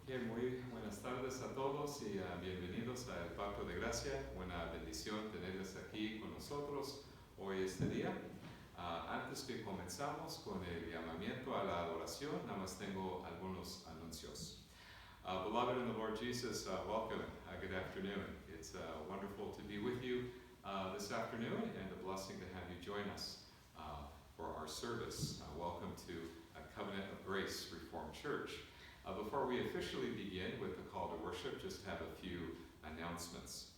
Muy buenas tardes a todos y bienvenidos a El Pacto de Gracia. Buena bendición tenerles aquí con nosotros hoy este día. Antes que comenzamos con el llamamiento a la adoración, nada más tengo algunos anuncios. Beloved in the Lord Jesus, welcome. Good afternoon. It's wonderful to be with you this afternoon and a blessing to have you join us for our service. Welcome to Covenant of Grace Reformed Church. Before we officially begin with the call to worship, just have a few announcements.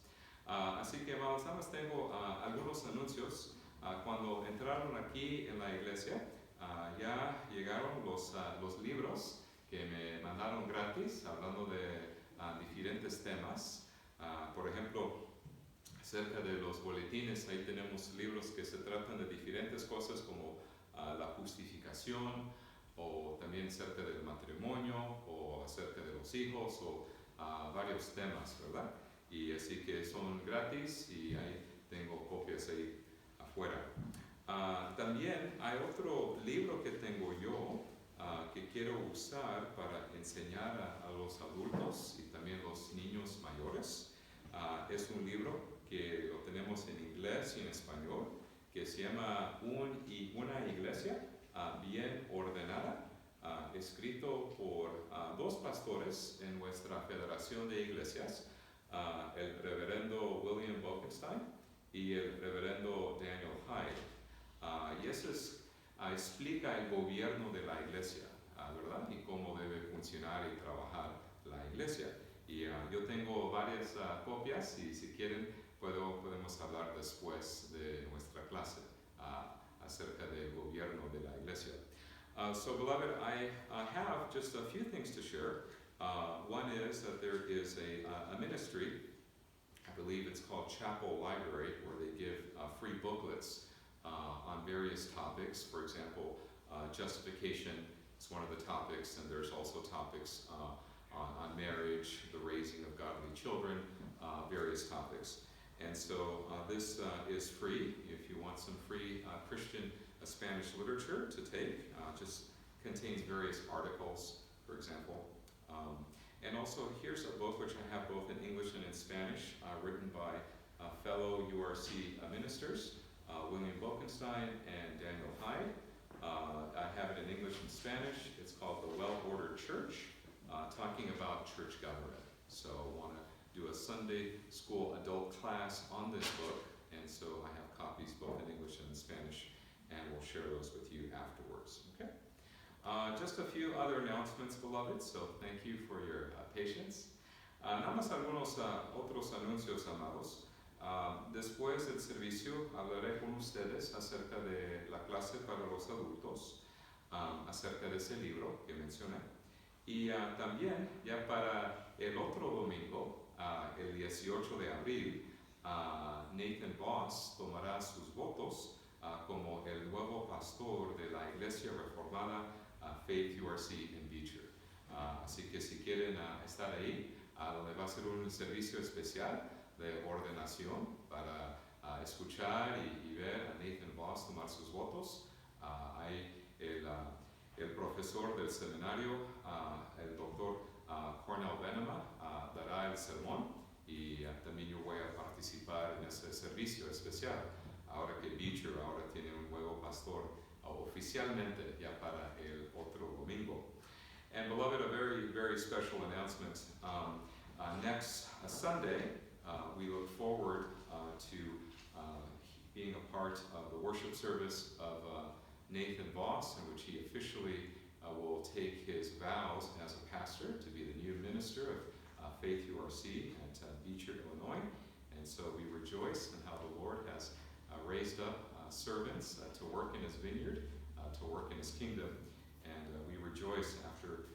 Así que vamos, nada más tengo algunos anuncios. Cuando entraron aquí en la iglesia, ya llegaron los libros que me mandaron gratis, hablando de diferentes temas. Por ejemplo, acerca de los boletines, ahí tenemos libros que se tratan de diferentes cosas como la justificación, o también acerca del matrimonio, o acerca de los hijos, o varios temas, ¿verdad? Y así que son gratis y ahí tengo copias ahí afuera. También hay otro libro que tengo yo que quiero usar para enseñar a los adultos y también los niños mayores. Es un libro que lo tenemos en inglés y en español, que se llama Una Iglesia Bien Ordenada, escrito por dos pastores en nuestra Federación de Iglesias, el reverendo William Bokenstein y el reverendo Daniel Hyde. Y eso explica el gobierno de la iglesia, ¿verdad? Y cómo debe funcionar y trabajar la iglesia. Y yo tengo varias copias y si quieren podemos hablar después de nuestra clase acerca del gobierno de la iglesia. So beloved, I have just a few things to share. One is that there is a ministry, I believe it's called Chapel Library, where they give free booklets on various topics. For example, justification is one of the topics, and there's also topics on marriage, the raising of godly children, various topics. And so this is free. If you want some free Christian Spanish literature to take, just contains various articles, for example. And also here's a book which I have both in English and in Spanish, written by fellow URC ministers, William Bokenstein and Daniel Hyde. I have it in English and Spanish. It's called The Well-Ordered Church, talking about church government. So I want to do a Sunday school adult class on this book, and so I have copies both in English and in Spanish, and we'll share those with you afterwards. Okay? Just a few other announcements, beloved, so thank you for your patience. Nada más algunos otros anuncios, amados. Después del servicio hablaré con ustedes acerca de la clase para los adultos, acerca de ese libro que mencioné. Y también, ya para el otro domingo, el 18 de abril, Nathan Voss tomará sus votos como el nuevo pastor de la Iglesia Reformada Faith URC en Beecher. Así que si quieren estar ahí, donde va a ser un servicio especial de ordenación para escuchar y ver a Nathan Voss tomar sus votos, hay el profesor del seminario, el doctor Cornell Venema, dará el sermón y también yo voy a participar en ese servicio especial, ahora que Beecher ahora tiene un nuevo pastor oficialmente ya para el otro domingo. And beloved, a very, very special announcement. Next Sunday, we look forward to being a part of the worship service of Nathan Voss, in which he officially will take his vows as a pastor to be the new minister of Faith URC at Beecher, Illinois. And so we rejoice in how the Lord has raised up servants to work in his vineyard, to work in his kingdom. And we rejoice after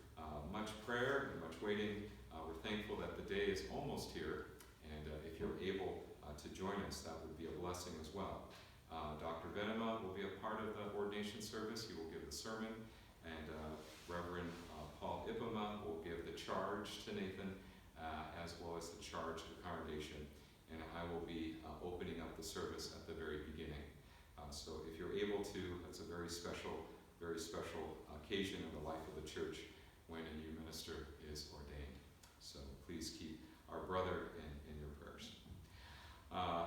much prayer and much waiting. We're thankful that the day is almost here. And if you're able to join us, that would be a blessing as well. Dr. Venema will be a part of the ordination service. He will give the sermon. And Reverend Paul Ipama will give the charge to Nathan, as well as the charge to the congregation. And I will be opening up the service at the very beginning. So if you're able to, that's a very special occasion in the life of the church when a new minister is ordained. please keep our brother in your prayers.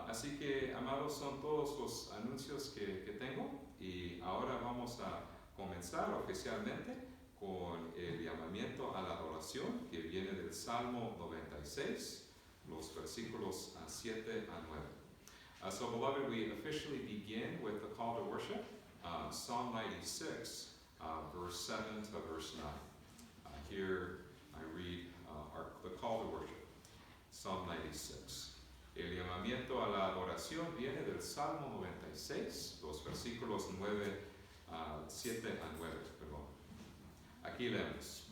Así que, amados, son todos los anuncios que tengo, y ahora vamos a comenzar oficialmente con el llamamiento a la oración que viene del Salmo 96, los versículos 7 a 9. So, beloved, we officially begin with the call to worship, Psalm 96, verse 7 to verse 9. Here I read the call to worship, Psalm 96. El llamamiento a la adoración viene del Salmo 96, los versículos 7 a 9. Perdón. Aquí leemos.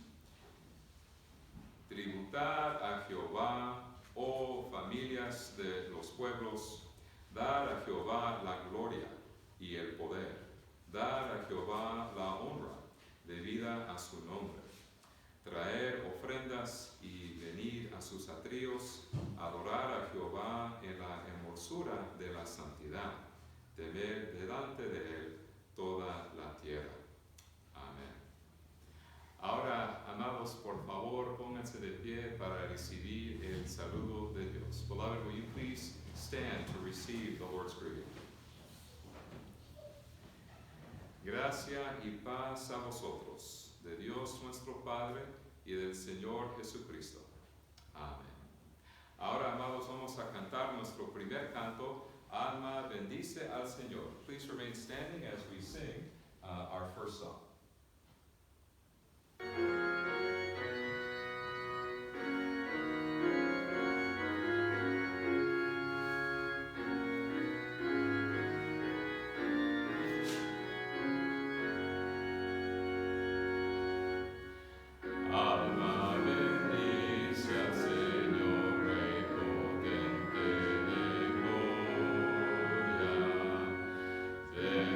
Tributad a Jehová, oh familias de los pueblos, dar a Jehová la gloria y el poder, dar a Jehová la honra debida a su nombre, traer ofrendas y venir a sus atrios, adorar a Jehová en la hermosura de la santidad, temer delante de él toda la tierra. Amén. Ahora, amados, por favor, pónganse de pie para recibir el saludo de Dios. Beloved, will you please stand to receive the Lord's greeting? Gracia y paz a vosotros, de Dios nuestro Padre y del Señor Jesucristo. Amén. Ahora, amados, vamos a cantar nuestro primer canto, Alma bendice al Señor. Please remain standing as we sing our first song.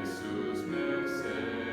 Sus mercedes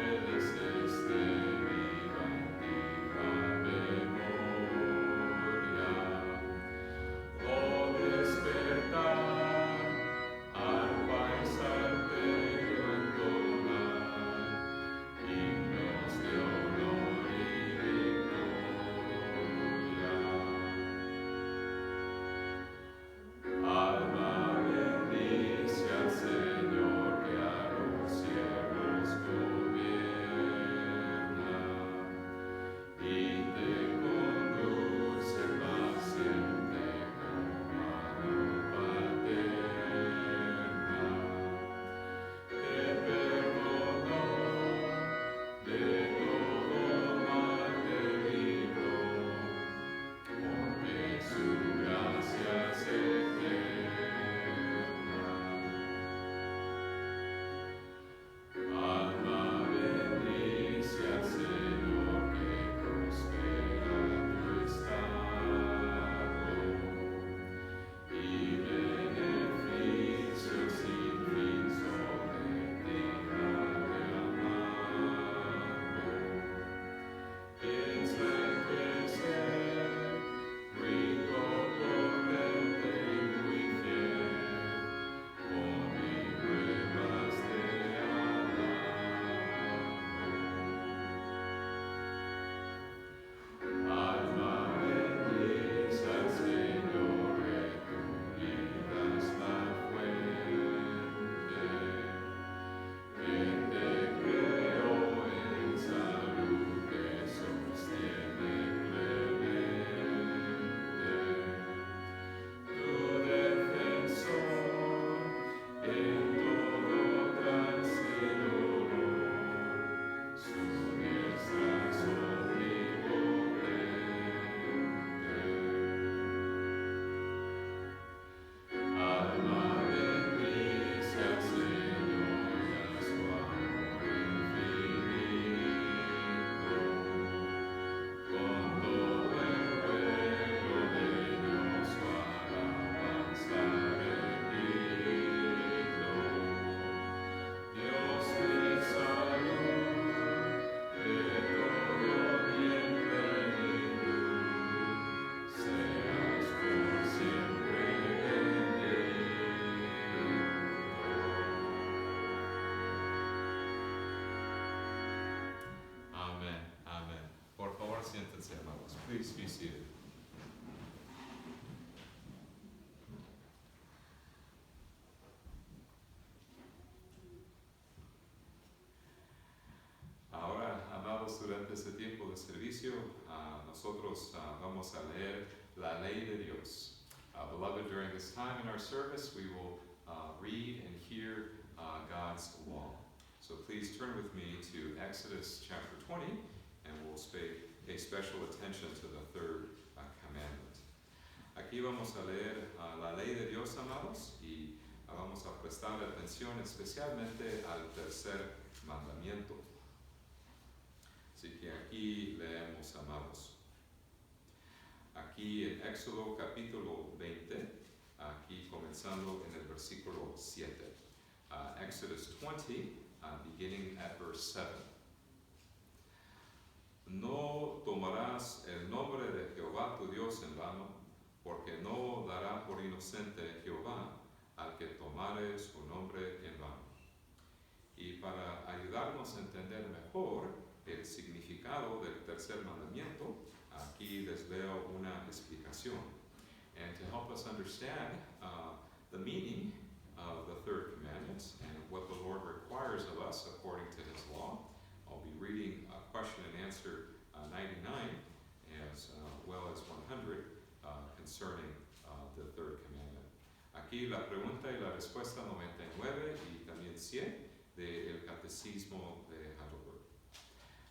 Please be seated. este tiempo de servicio, nosotros vamos a leer la ley de Dios. Beloved, during this time in our service, we will read and hear God's law. So please turn with me to Exodus chapter 20, and we'll pay special attention to the third commandment. Aquí vamos a leer la ley de Dios, amados, y vamos a prestar atención especialmente al tercer mandamiento. Así que aquí leemos, amados. Aquí en Éxodo capítulo 20, aquí comenzando en el versículo 7. Exodus 20, beginning at verse 7. No tomarás el nombre de Jehová tu Dios en vano, porque no dará por inocente Jehová al que tomare su nombre en vano. Y para ayudarnos a entender mejor el significado del tercer mandamiento, aquí les leo una explicación. And to help us understand the meaning of the third commandment and what the Lord requires of us according to His law, I'll be reading question and answer 99 as well as 100 concerning the third commandment. Aquí la pregunta y la respuesta 99 y también 100 del Catecismo de Heidelberg.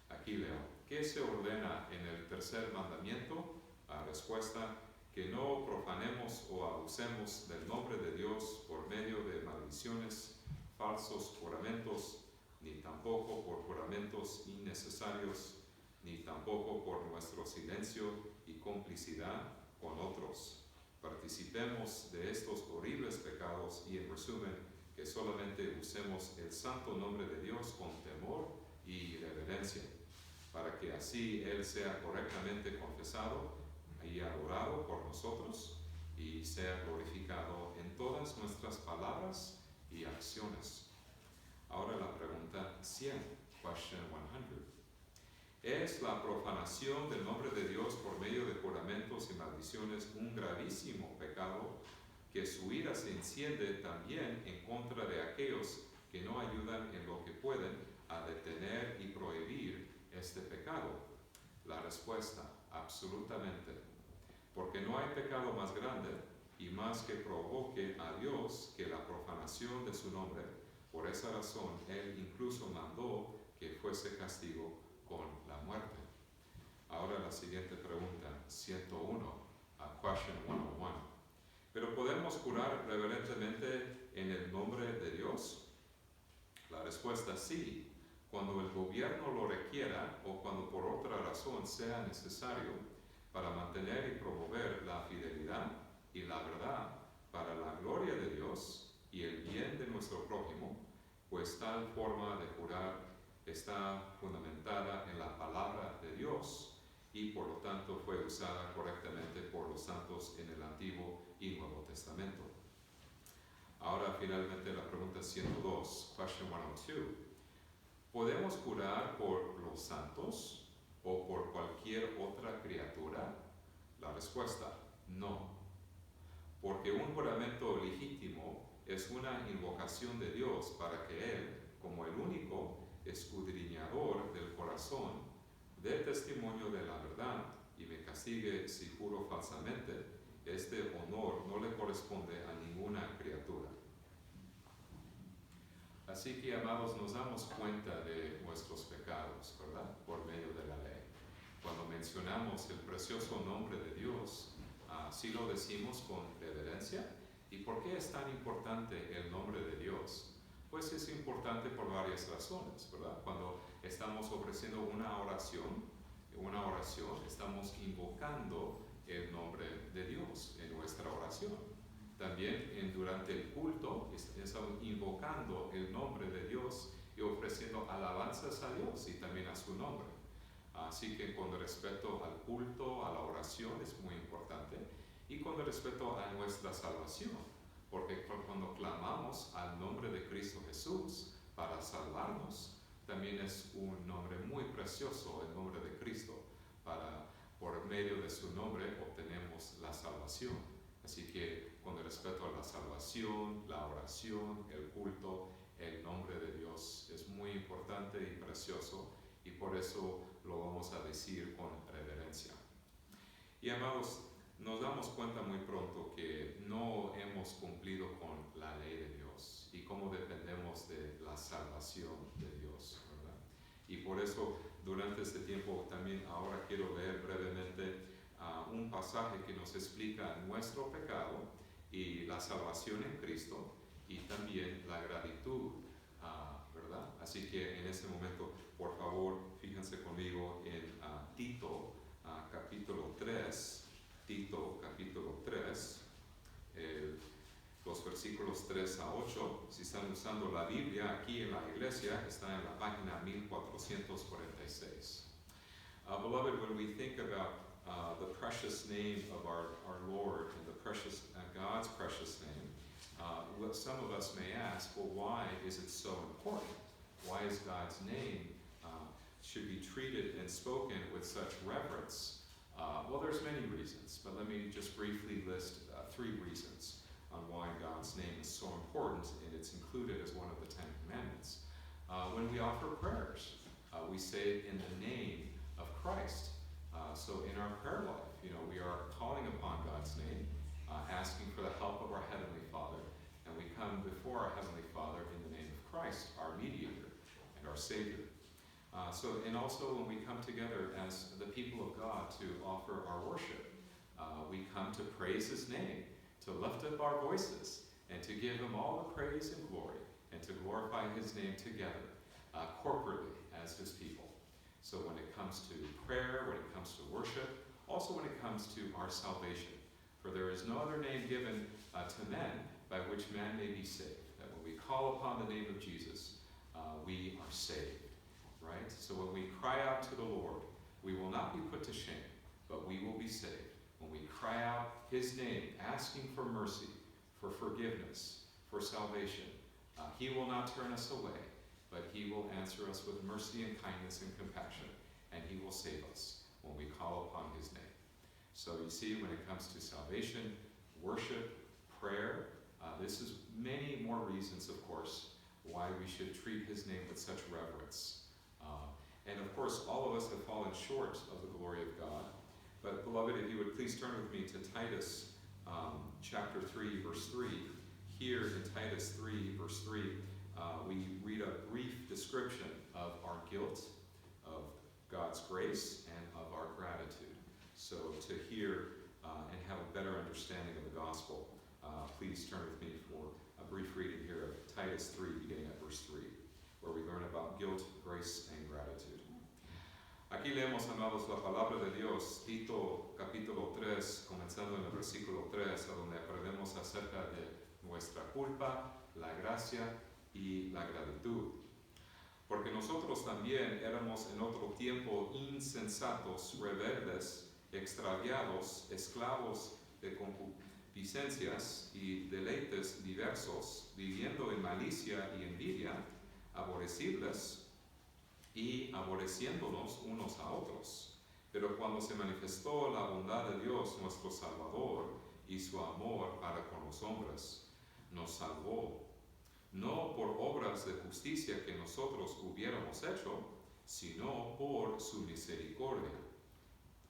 Aquí leo. ¿Qué se ordena en el tercer mandamiento? Respuesta: que no profanemos o abusemos del nombre de Dios por medio de maldiciones, falsos juramentos, ni tampoco por juramentos innecesarios, ni tampoco por nuestro silencio y complicidad con otros. Participemos de estos horribles pecados y, en resumen, que solamente usemos el santo nombre de Dios con temor y reverencia, para que así Él sea correctamente confesado y adorado por nosotros y sea glorificado en todas nuestras palabras y acciones. Ahora la pregunta 100, question 100. ¿Es la profanación del nombre de Dios por medio de juramentos y maldiciones un gravísimo pecado que su ira se enciende también en contra de aquellos que no ayudan en lo que pueden a detener y prohibir este pecado? La respuesta: absolutamente. Porque no hay pecado más grande y más que provoque a Dios que la profanación de su nombre. Por esa razón, Él incluso mandó que fuese castigo con la muerte. Ahora la siguiente pregunta, 101, question 101. ¿Pero podemos jurar reverentemente en el nombre de Dios? La respuesta: sí, cuando el gobierno lo requiera o cuando por otra razón sea necesario para mantener y promover la fidelidad y la verdad para la gloria de Dios y el bien de nuestro prójimo, pues tal forma de jurar está fundamentada en la palabra de Dios y por lo tanto fue usada correctamente por los santos en el Antiguo y Nuevo Testamento. Ahora finalmente la pregunta 102, question 102. ¿Podemos jurar por los santos o por cualquier otra criatura? La respuesta: no. Porque un juramento legítimo es una invocación de Dios para que Él, como el único escudriñador del corazón, dé testimonio de la verdad y me castigue si juro falsamente. Este honor no le corresponde a ninguna criatura. Así que, amados, nos damos cuenta de nuestros pecados, ¿verdad? Por medio de la ley. Cuando mencionamos el precioso nombre de Dios, sí lo decimos con reverencia. ¿Y por qué es tan importante el nombre de Dios? Pues es importante por varias razones, ¿verdad? Cuando estamos ofreciendo una oración, estamos invocando el nombre de Dios en nuestra oración. También durante el culto estamos invocando el nombre de Dios y ofreciendo alabanzas a Dios y también a su nombre. Así que con respecto al culto, a la oración es muy importante, y con respecto a nuestra salvación, porque cuando clamamos al nombre de Cristo Jesús para salvarnos, también es un nombre muy precioso, el nombre de Cristo. Por medio de su nombre obtenemos la salvación. Así que con respecto a la salvación, la oración, el culto, el nombre de Dios es muy importante y precioso, y por eso lo vamos a decir con reverencia. Y amados, nos damos cuenta muy pronto que no hemos cumplido con la ley de Dios y cómo dependemos de la salvación de Dios, ¿verdad? Y por eso durante este tiempo también ahora quiero leer brevemente un pasaje que nos explica nuestro pecado y la salvación en Cristo y también la gratitud, ¿verdad? Así que en este momento, por favor, fíjense conmigo en Tito, capítulo 3, Tito, capítulo 3, los versículos 3 a 8. Si están usando la Biblia aquí en la iglesia, está en la página 1446. Beloved, when we think about the precious name of our Lord and the precious God's precious name, some of us may ask, well, why is it so important? Why is God's name should be treated and spoken with such reverence? Well, there's many reasons, but let me just briefly list 3 reasons on why God's name is so important, and it's included as one of the 10 Commandments. When we offer prayers, we say it in the name of Christ. So in our prayer life, we are calling upon God's name, asking for the help of our Heavenly Father, and we come before our Heavenly Father in the name of Christ, our mediator and our Savior. And also when we come together as the people of God to offer our worship, we come to praise His name, to lift up our voices, and to give Him all the praise and glory, and to glorify His name together, corporately as His people. So when it comes to prayer, when it comes to worship, also when it comes to our salvation, for there is no other name given to men by which man may be saved. That when we call upon the name of Jesus, we are saved, right? So when we cry out to the Lord, we will not be put to shame, but we will be saved. When we cry out His name, asking for mercy, for forgiveness, for salvation, He will not turn us away, but He will answer us with mercy and kindness and compassion, and He will save us when we call upon His name. So you see, when it comes to salvation, worship, prayer, this is many more reasons, of course, why we should treat His name with such reverence. And of course, all of us have fallen short of the glory of God. But beloved, if you would please turn with me to Titus chapter 3, verse 3. Here in Titus 3, verse 3, we read a brief description of our guilt, of God's grace, and of our gratitude. So to hear and have a better understanding of the gospel, please turn with me for a brief reading here of Titus 3, beginning at verse 3, where we learn about guilt, grace, and gratitude. Aquí leemos, amados, la palabra de Dios, Tito capítulo 3, comenzando en el versículo 3, a donde aprendemos acerca de nuestra culpa, la gracia y la gratitud. Porque nosotros también éramos en otro tiempo insensatos, rebeldes, extraviados, esclavos de concupiscencias y deleites diversos, viviendo en malicia y envidia, aborrecibles y aborreciéndonos unos a otros. Pero cuando se manifestó la bondad de Dios nuestro Salvador y su amor para con los hombres, nos salvó, no por obras de justicia que nosotros hubiéramos hecho, sino por su misericordia,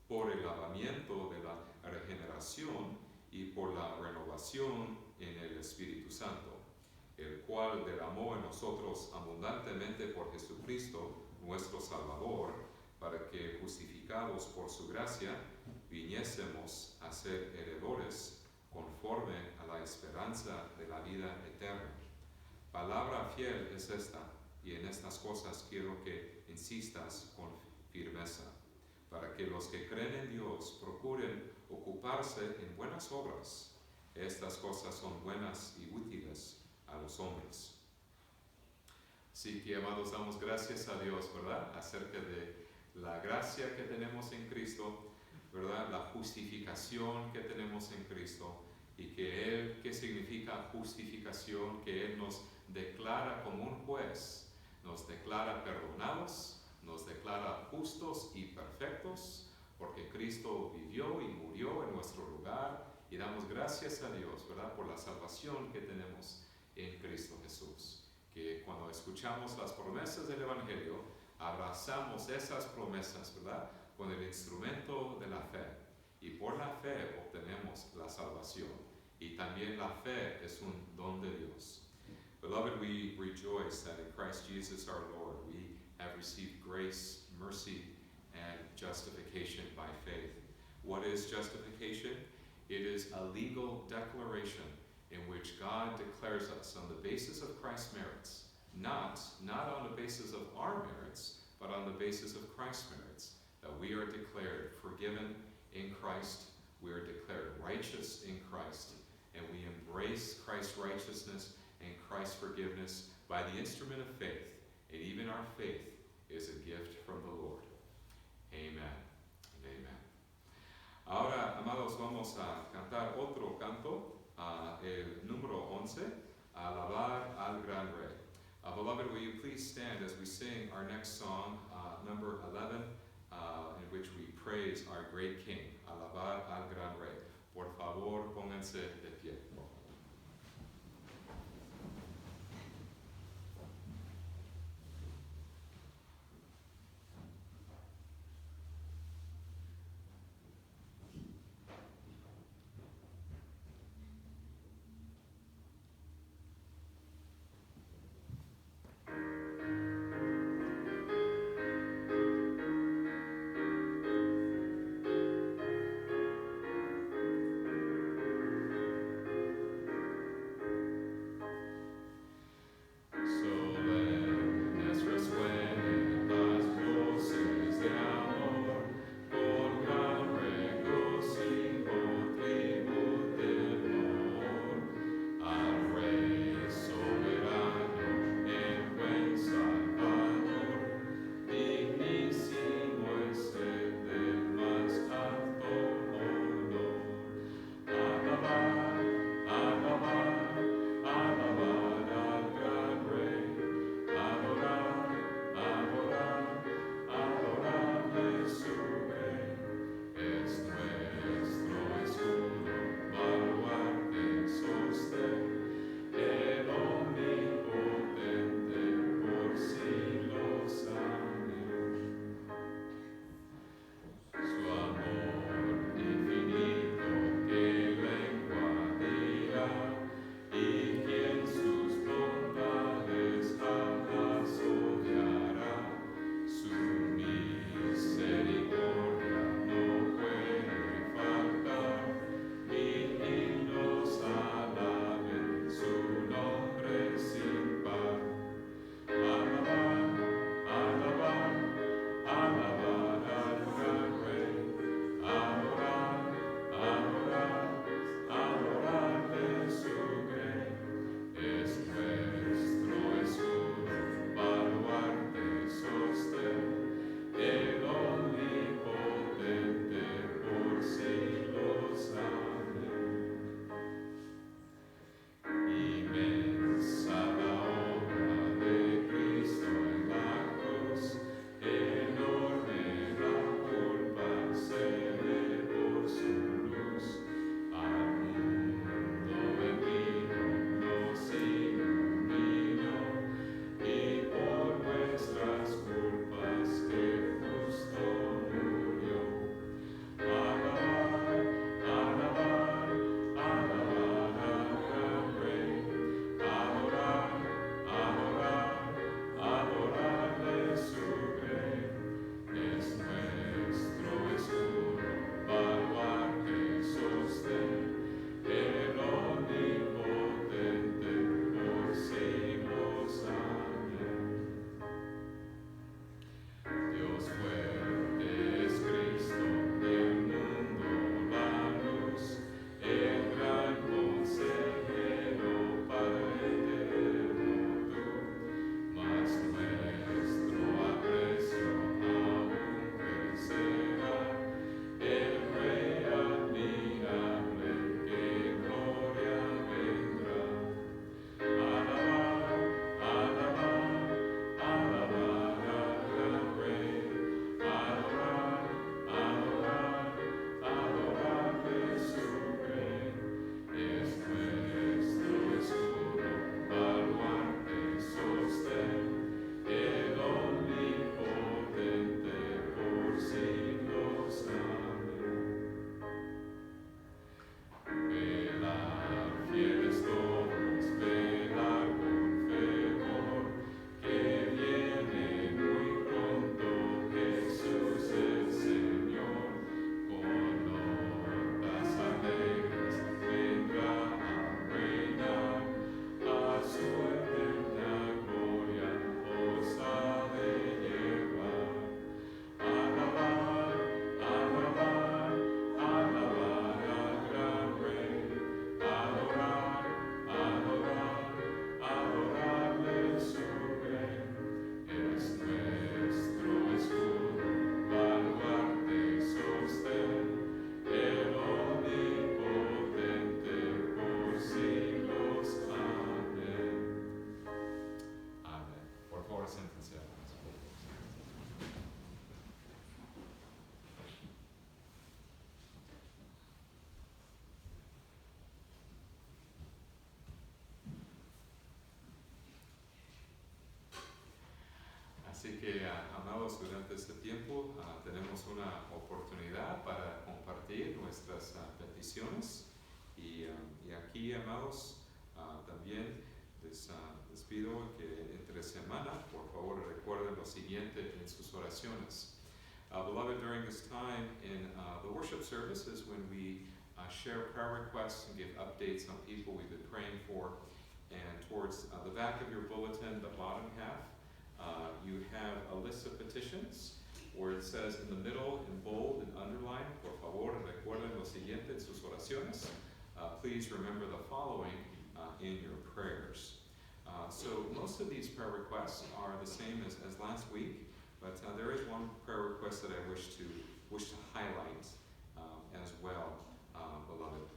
por el lavamiento de la regeneración y por la renovación en el Espíritu Santo, el cual derramó en nosotros abundantemente por Jesucristo, nuestro Salvador, para que, justificados por su gracia, viniésemos a ser heredores conforme a la esperanza de la vida eterna. Palabra fiel es esta, y en estas cosas quiero que insistas con firmeza, para que los que creen en Dios procuren ocuparse en buenas obras. Estas cosas son buenas y útiles a los hombres. Así que, amados, damos gracias a Dios, ¿verdad? Acerca de la gracia que tenemos en Cristo, ¿verdad? La justificación que tenemos en Cristo, y que Él, ¿qué significa justificación? Que Él nos declara como un juez, nos declara perdonados, nos declara justos y perfectos, porque Cristo vivió y murió en nuestro lugar, y damos gracias a Dios, ¿verdad? Por la salvación que tenemos en Cristo Jesús. Que cuando escuchamos las promesas del Evangelio, abrazamos esas promesas, ¿verdad? Con el instrumento de la fe. Y por la fe obtenemos la salvación. Y también la fe es un don de Dios. Beloved, we rejoice that in Christ Jesus our Lord we have received grace, mercy, and justification by faith. What is justification? It is a legal declaration in which God declares us on the basis of Christ's merits, not on the basis of our merits, but on the basis of Christ's merits, that we are declared forgiven in Christ, we are declared righteous in Christ, and we embrace Christ's righteousness and Christ's forgiveness by the instrument of faith, and even our faith is a gift from the Lord. Amen and amen. Ahora, amados, vamos a cantar otro canto, el número 11, Alabar al Gran Rey. Beloved, will you please stand as we sing our next song, number 11, in which we praise our great King, Alabar al Gran Rey. Por favor, pónganse de pie. Así que, amados, durante este tiempo tenemos una oportunidad para compartir nuestras peticiones. Y aquí, amados, también les pido que entre semana, por favor, recuerden lo siguiente en sus oraciones. Beloved, during this time in the worship services, when we share prayer requests and give updates on people we've been praying for, and towards the back of your bulletin, the bottom half, you have a list of petitions where it says in the middle, in bold and underlined, por favor, recuerden lo siguiente en sus oraciones. Please remember the following in your prayers. So most of these prayer requests are the same as last week, but there is one prayer request that I wish to highlight as well, beloved.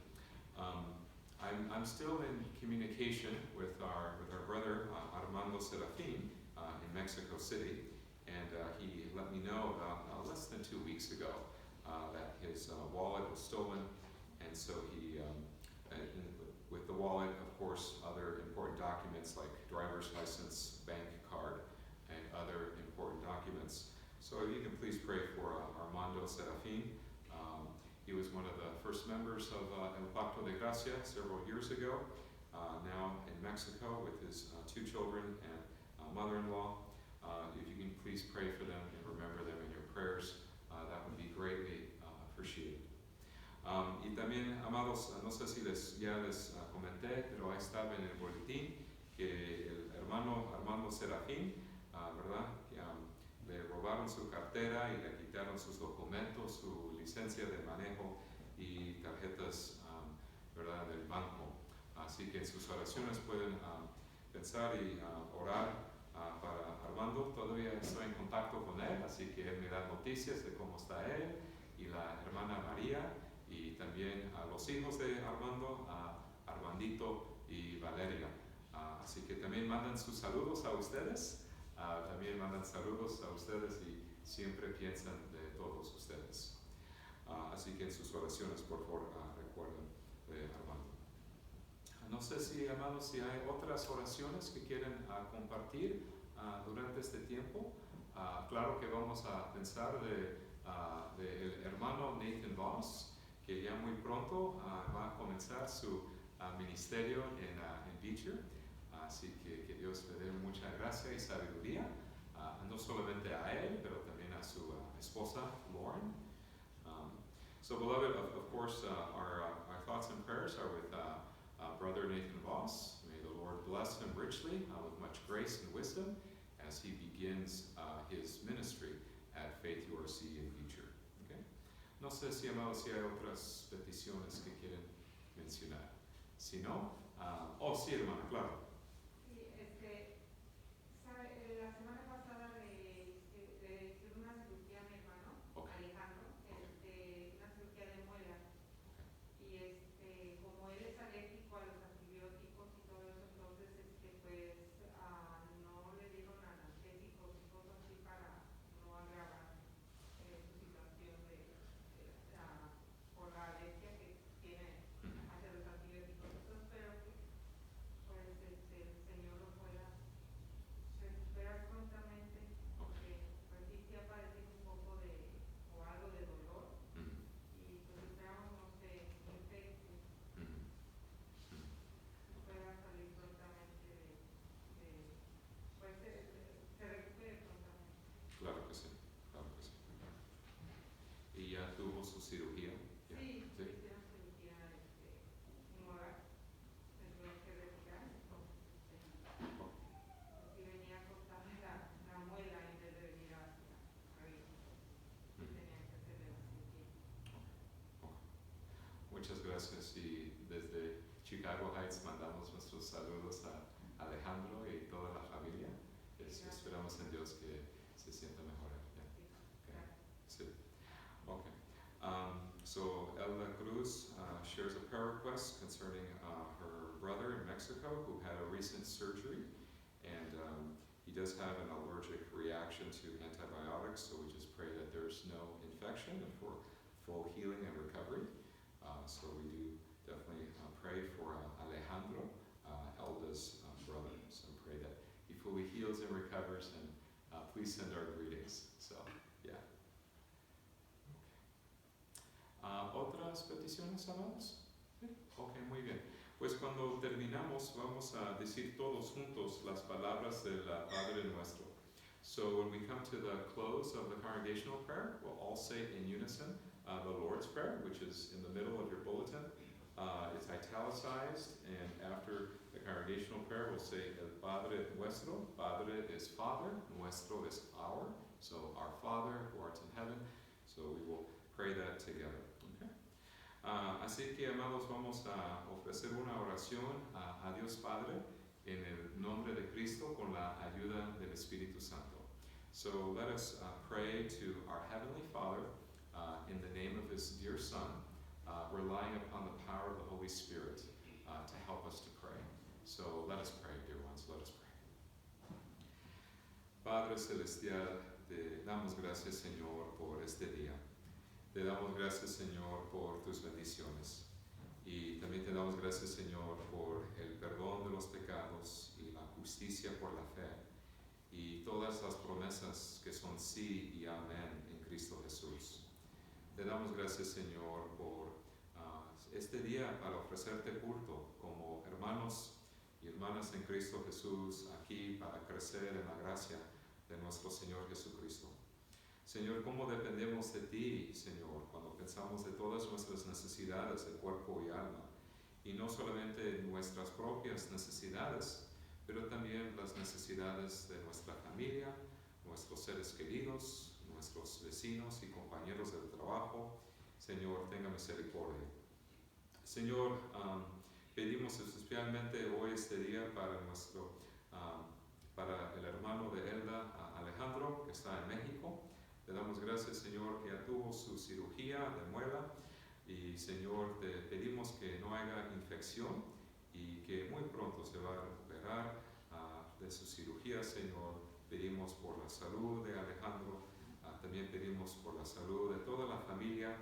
I'm still in communication with our brother Armando Serafin in Mexico City, and he let me know about less than 2 weeks ago that his wallet was stolen, and so he, with the wallet, of course, other important documents like driver's license, bank card, and other important documents. So if you can please pray for Armando Serafin. He was one of the first members of El Pacto de Gracia several years ago, now in Mexico with his 2 children and mother-in-law. If you can please pray for them and remember them in your prayers, that would be greatly appreciated. Y también, amados, no sé si ya les comenté, pero ahí estaba en el boletín que el hermano Armando Serafín, ¿verdad? Que, le robaron su cartera y le quitaron sus documentos, su licencia de manejo y tarjetas, ¿verdad? Del banco. Así que en sus oraciones pueden pensar y orar para Armando. Todavía estoy en contacto con él, así que él me da noticias de cómo está él y la hermana María y también a los hijos de Armando, Armandito y Valeria. Así que también mandan sus saludos a ustedes. También mandan saludos a ustedes y siempre piensan de todos ustedes. Así que en sus oraciones, por favor, recuerden de Armando. No sé si, amados, si hay otras oraciones que quieren compartir durante este tiempo. Claro que vamos a pensar del hermano Nathan Voss, que ya muy pronto va a comenzar su ministerio en Beecher. Así que Dios le dé mucha gracia y sabiduría, no solamente a él, pero también a su esposa, Lauren. So, beloved, of course, our thoughts and prayers are with Brother Nathan Voss. May the Lord bless him richly with much grace and wisdom as he begins his ministry at Faith URC in Beecher. Okay? No sé si, amados, si hay otras peticiones que quieren mencionar. Si no, sí, hermana, claro. Tuvo su cirugía. Sí, sí, hicieron cirugía moral, se tuvo que retirar, entonces sí venía a cortarle la muela en vez de venir hacia arriba, tenían que hacerle la cirugía. Muchas gracias y desde Chicago Heights mandamos nuestros saludos a Alejandro y toda la familia. Esperamos en Dios que se sienta mejor. Okay. Sí. Okay. So Elda Cruz shares a prayer request concerning her brother in Mexico who had a recent surgery, and he does have an allergic reaction to antibiotics, so we just pray that there's no infection and for full healing and recovery. So we do definitely pray for Alejandro, Elda's brother, so pray that he fully heals and recovers and please send our greetings. So, yeah. ¿Otras peticiones, amados? ¿Sí? Ok, muy bien. Pues cuando terminamos, vamos a decir todos juntos las palabras del Padre Nuestro. So when we come to the close of the congregational prayer, we'll all say in unison the Lord's Prayer, which is in the middle of your bulletin. It's italicized, and after the congregational prayer, we'll say El Padre Nuestro. Padre is Father, Nuestro is our. So our Father who art in heaven. So we will pray that together. Okay? Así que, amados, vamos a ofrecer una oración a Dios Padre en el nombre de Cristo con la ayuda del Espíritu Santo. So let us pray to our Heavenly Father in the name of His dear Son, relying upon the power of the Holy Spirit to help us to pray. So let us pray, dear ones, let us pray. Padre Celestial, te damos gracias, Señor, por este día. Te damos gracias, Señor, por tus bendiciones. Y también te damos gracias, Señor, por el perdón de los pecados y la justicia por la fe. Y todas las promesas que son sí y amén en Cristo Jesús. Te damos gracias, Señor, por este día para ofrecerte culto como hermanos y hermanas en Cristo Jesús aquí para crecer en la gracia de nuestro Señor Jesucristo. Señor, cómo dependemos de ti, Señor, cuando pensamos de todas nuestras necesidades de cuerpo y alma. Y no solamente nuestras propias necesidades, pero también las necesidades de nuestra familia, nuestros seres queridos, nuestros vecinos y compañeros del trabajo. Señor, tenga misericordia. Señor, pedimos especialmente hoy este día para para el hermano de Elda, Alejandro, que está en México. Te damos gracias, Señor, que ya tuvo su cirugía de muela. Y, Señor, te pedimos que no haya infección y que muy pronto se va a recuperar de su cirugía, Señor. Pedimos por la salud de Alejandro. También pedimos por la salud de toda la familia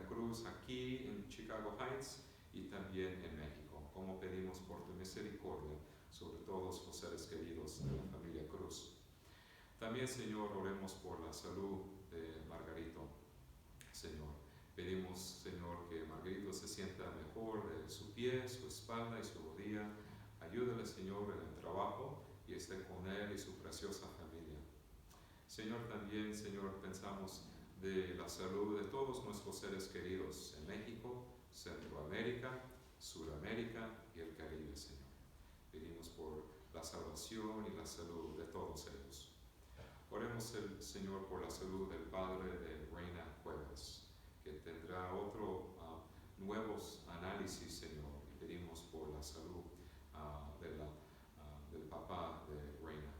Cruz aquí en Chicago Heights y también en México. Como pedimos por tu misericordia sobre todos los seres queridos de la familia Cruz. También, Señor, oremos por la salud de Margarito, Señor. Pedimos, Señor, que Margarito se sienta mejor de su pie, su espalda y su rodilla. Ayúdale, Señor, en el trabajo y esté con él y su preciosa familia. Señor, también, Señor, pensamos de la salud de todos nuestros seres queridos en México, Centroamérica, Suramérica y el Caribe, Señor. Pedimos por la salvación y la salud de todos ellos. Oremos, Señor, por la salud del padre de Reina Cuevas, que tendrá nuevos análisis, Señor, y pedimos por la salud del papá de Reina.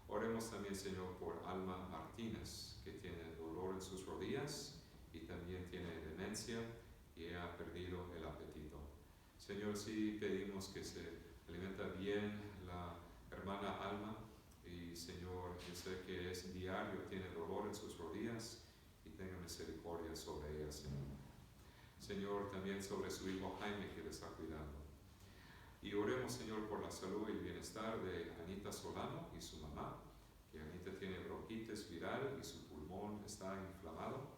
Oremos también, Señor, por Alma Martínez, que tiene dolor en sus rodillas y también tiene demencia y ha perdido el apetito. Señor, sí pedimos que se alimenta bien la hermana Alma. Y, Señor, yo sé que es diario, tiene dolor en sus rodillas y tenga misericordia sobre ella, Señor. Señor, también sobre su hijo Jaime, que le está cuidando. Y oremos, Señor, por la salud y el bienestar de Anita Solano y su mamá, que Anita tiene bronquitis viral y su pulmón está inflamado.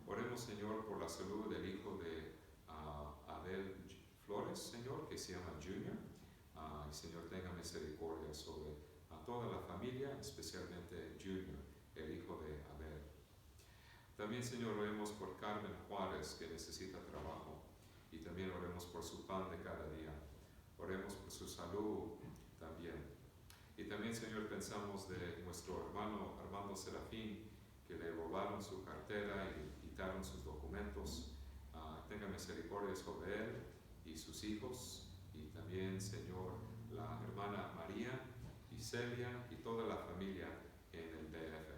Oremos, Señor, por la salud del hijo de Abel Flores, Señor, que se llama Junior. Y, Señor, tenga misericordia sobre toda la familia, especialmente Junior, el hijo de Abel. También, Señor, oremos por Carmen Juárez, que necesita trabajo. Y también oremos por su pan de cada día. Oremos por su salud también. Y también, Señor, pensamos de nuestro hermano Armando Serafín, que le robaron su cartera y quitaron sus documentos. Tenga misericordia sobre él y sus hijos. Y también, Señor, la hermana María y Celia y toda la familia en el DF.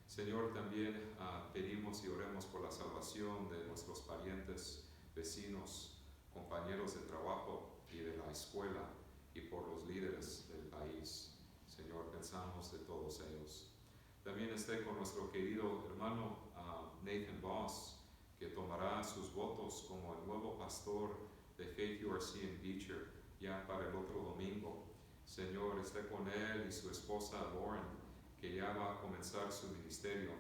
Señor, también pedimos y oremos por la salvación de nuestros parientes, vecinos, compañeros de trabajo y de la escuela y por los líderes del país. Señor, pensamos de todos ellos. También esté con nuestro querido hermano Nathan Voss, que tomará sus votos como el nuevo pastor de Faith URC en Beecher ya para el otro domingo. Señor, esté con él y su esposa Lauren, que ya va a comenzar su ministerio.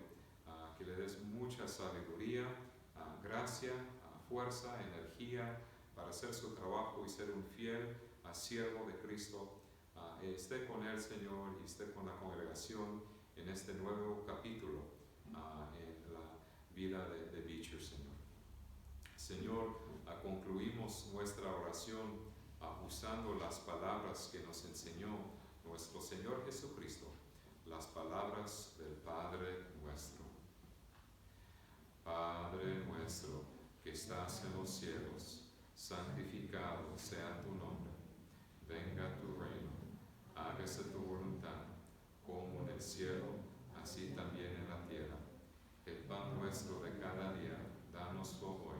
Que le des mucha sabiduría, gracia, fuerza, energía para hacer su trabajo y ser un fiel siervo de Cristo. Esté con él, Señor, y esté con la congregación en este nuevo capítulo en la vida de Beecher, Señor. Señor, concluimos nuestra oración usando las palabras que nos enseñó nuestro Señor Jesucristo, las palabras del Padre nuestro. Padre nuestro que estás en los cielos, santificado sea tu nombre. Venga tu reino, hágase tu voluntad, como en el cielo, así también en la tierra. El pan nuestro de cada día, dánoslo hoy,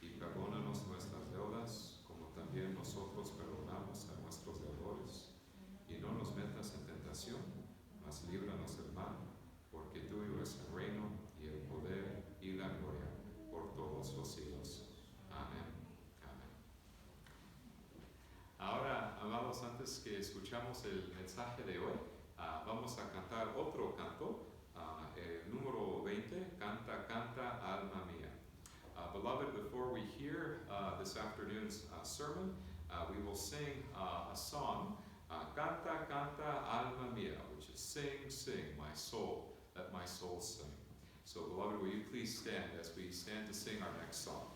y perdónanos nuestras deudas, como también nosotros perdonamos a nuestros deudores. Y no nos metas en tentación, mas líbranos del mal, porque tuyo es el reino, y el poder, y la gloria, por todos los siglos. Amén. Amén. Ahora, amados, antes que escuchamos el mensaje de hoy, vamos a cantar otro canto, el número 20, Canta, canta, alma mía. Beloved, before we hear this afternoon's sermon, we will sing a song, Canta, canta, alma mía, which is sing, sing, my soul, let my soul sing. So, beloved, will you please stand as we stand to sing our next song?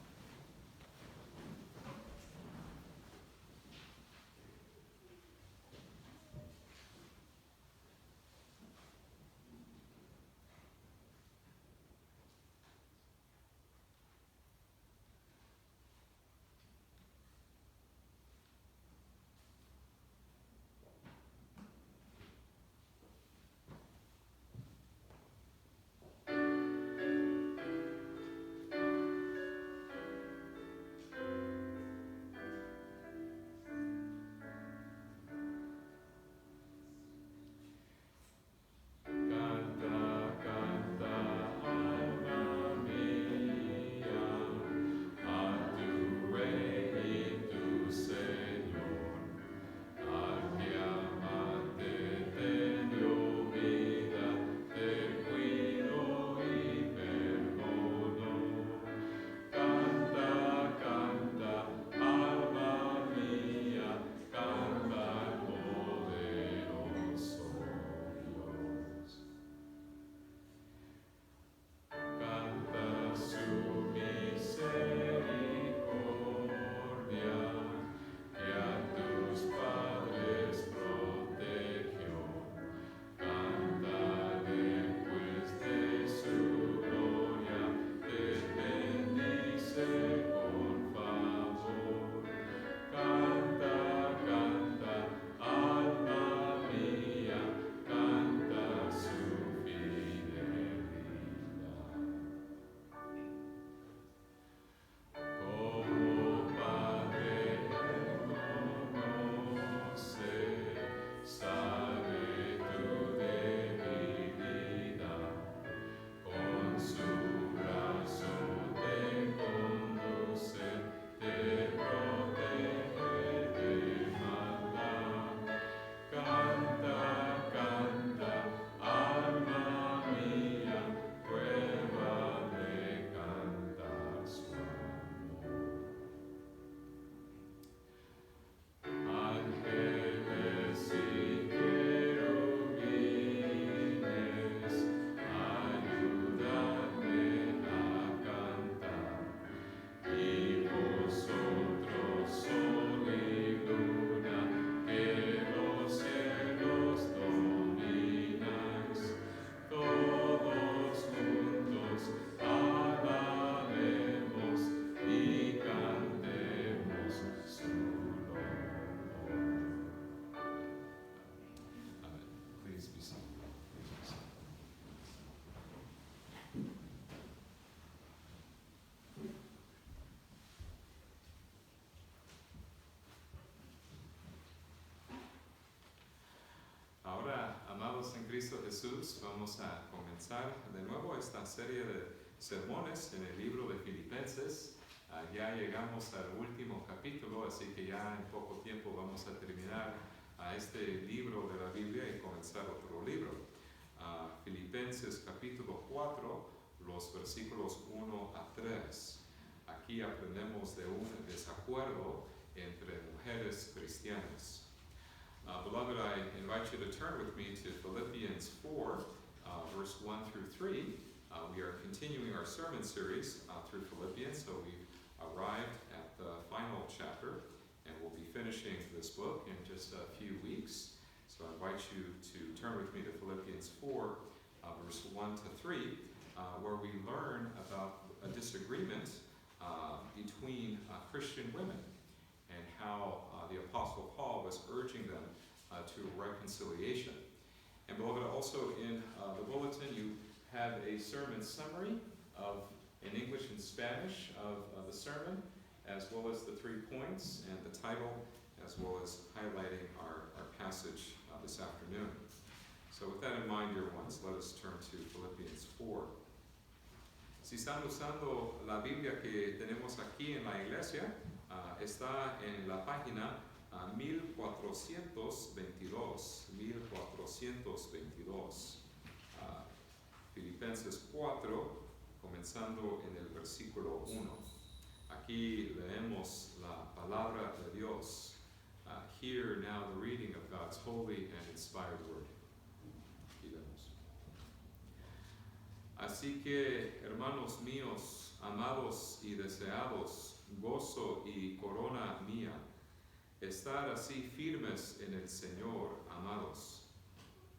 En Cristo Jesús, vamos a comenzar de nuevo esta serie de sermones en el libro de Filipenses. Ya llegamos al último capítulo, así que ya en poco tiempo vamos a terminar a este libro de la Biblia y comenzar otro libro. Filipenses capítulo 4, los versículos 1 a 3. Aquí aprendemos de un desacuerdo entre mujeres cristianas. Beloved, I invite you to turn with me to Philippians 4, verse 1 through 3. We are continuing our sermon series through Philippians, so we've arrived at the final chapter, and we'll be finishing this book in just a few weeks. So I invite you to turn with me to Philippians 4, verse 1 to 3, where we learn about a disagreement between Christian women and how the Apostle Paul was urging them to reconciliation. And beloved, also in the bulletin you have a sermon summary in English and Spanish of the sermon, as well as the 3 points and the title, as well as highlighting our passage this afternoon. So with that in mind, dear ones, let us turn to Philippians 4. Si están usando la Biblia que tenemos aquí en la iglesia, está en la página 1422. Filipenses 4, comenzando en el versículo 1. Aquí leemos la palabra de Dios. Hear now the reading of God's holy and inspired word. Aquí leemos. Así que, hermanos míos, amados y deseados, gozo y corona mía, estar así firmes en el Señor, amados.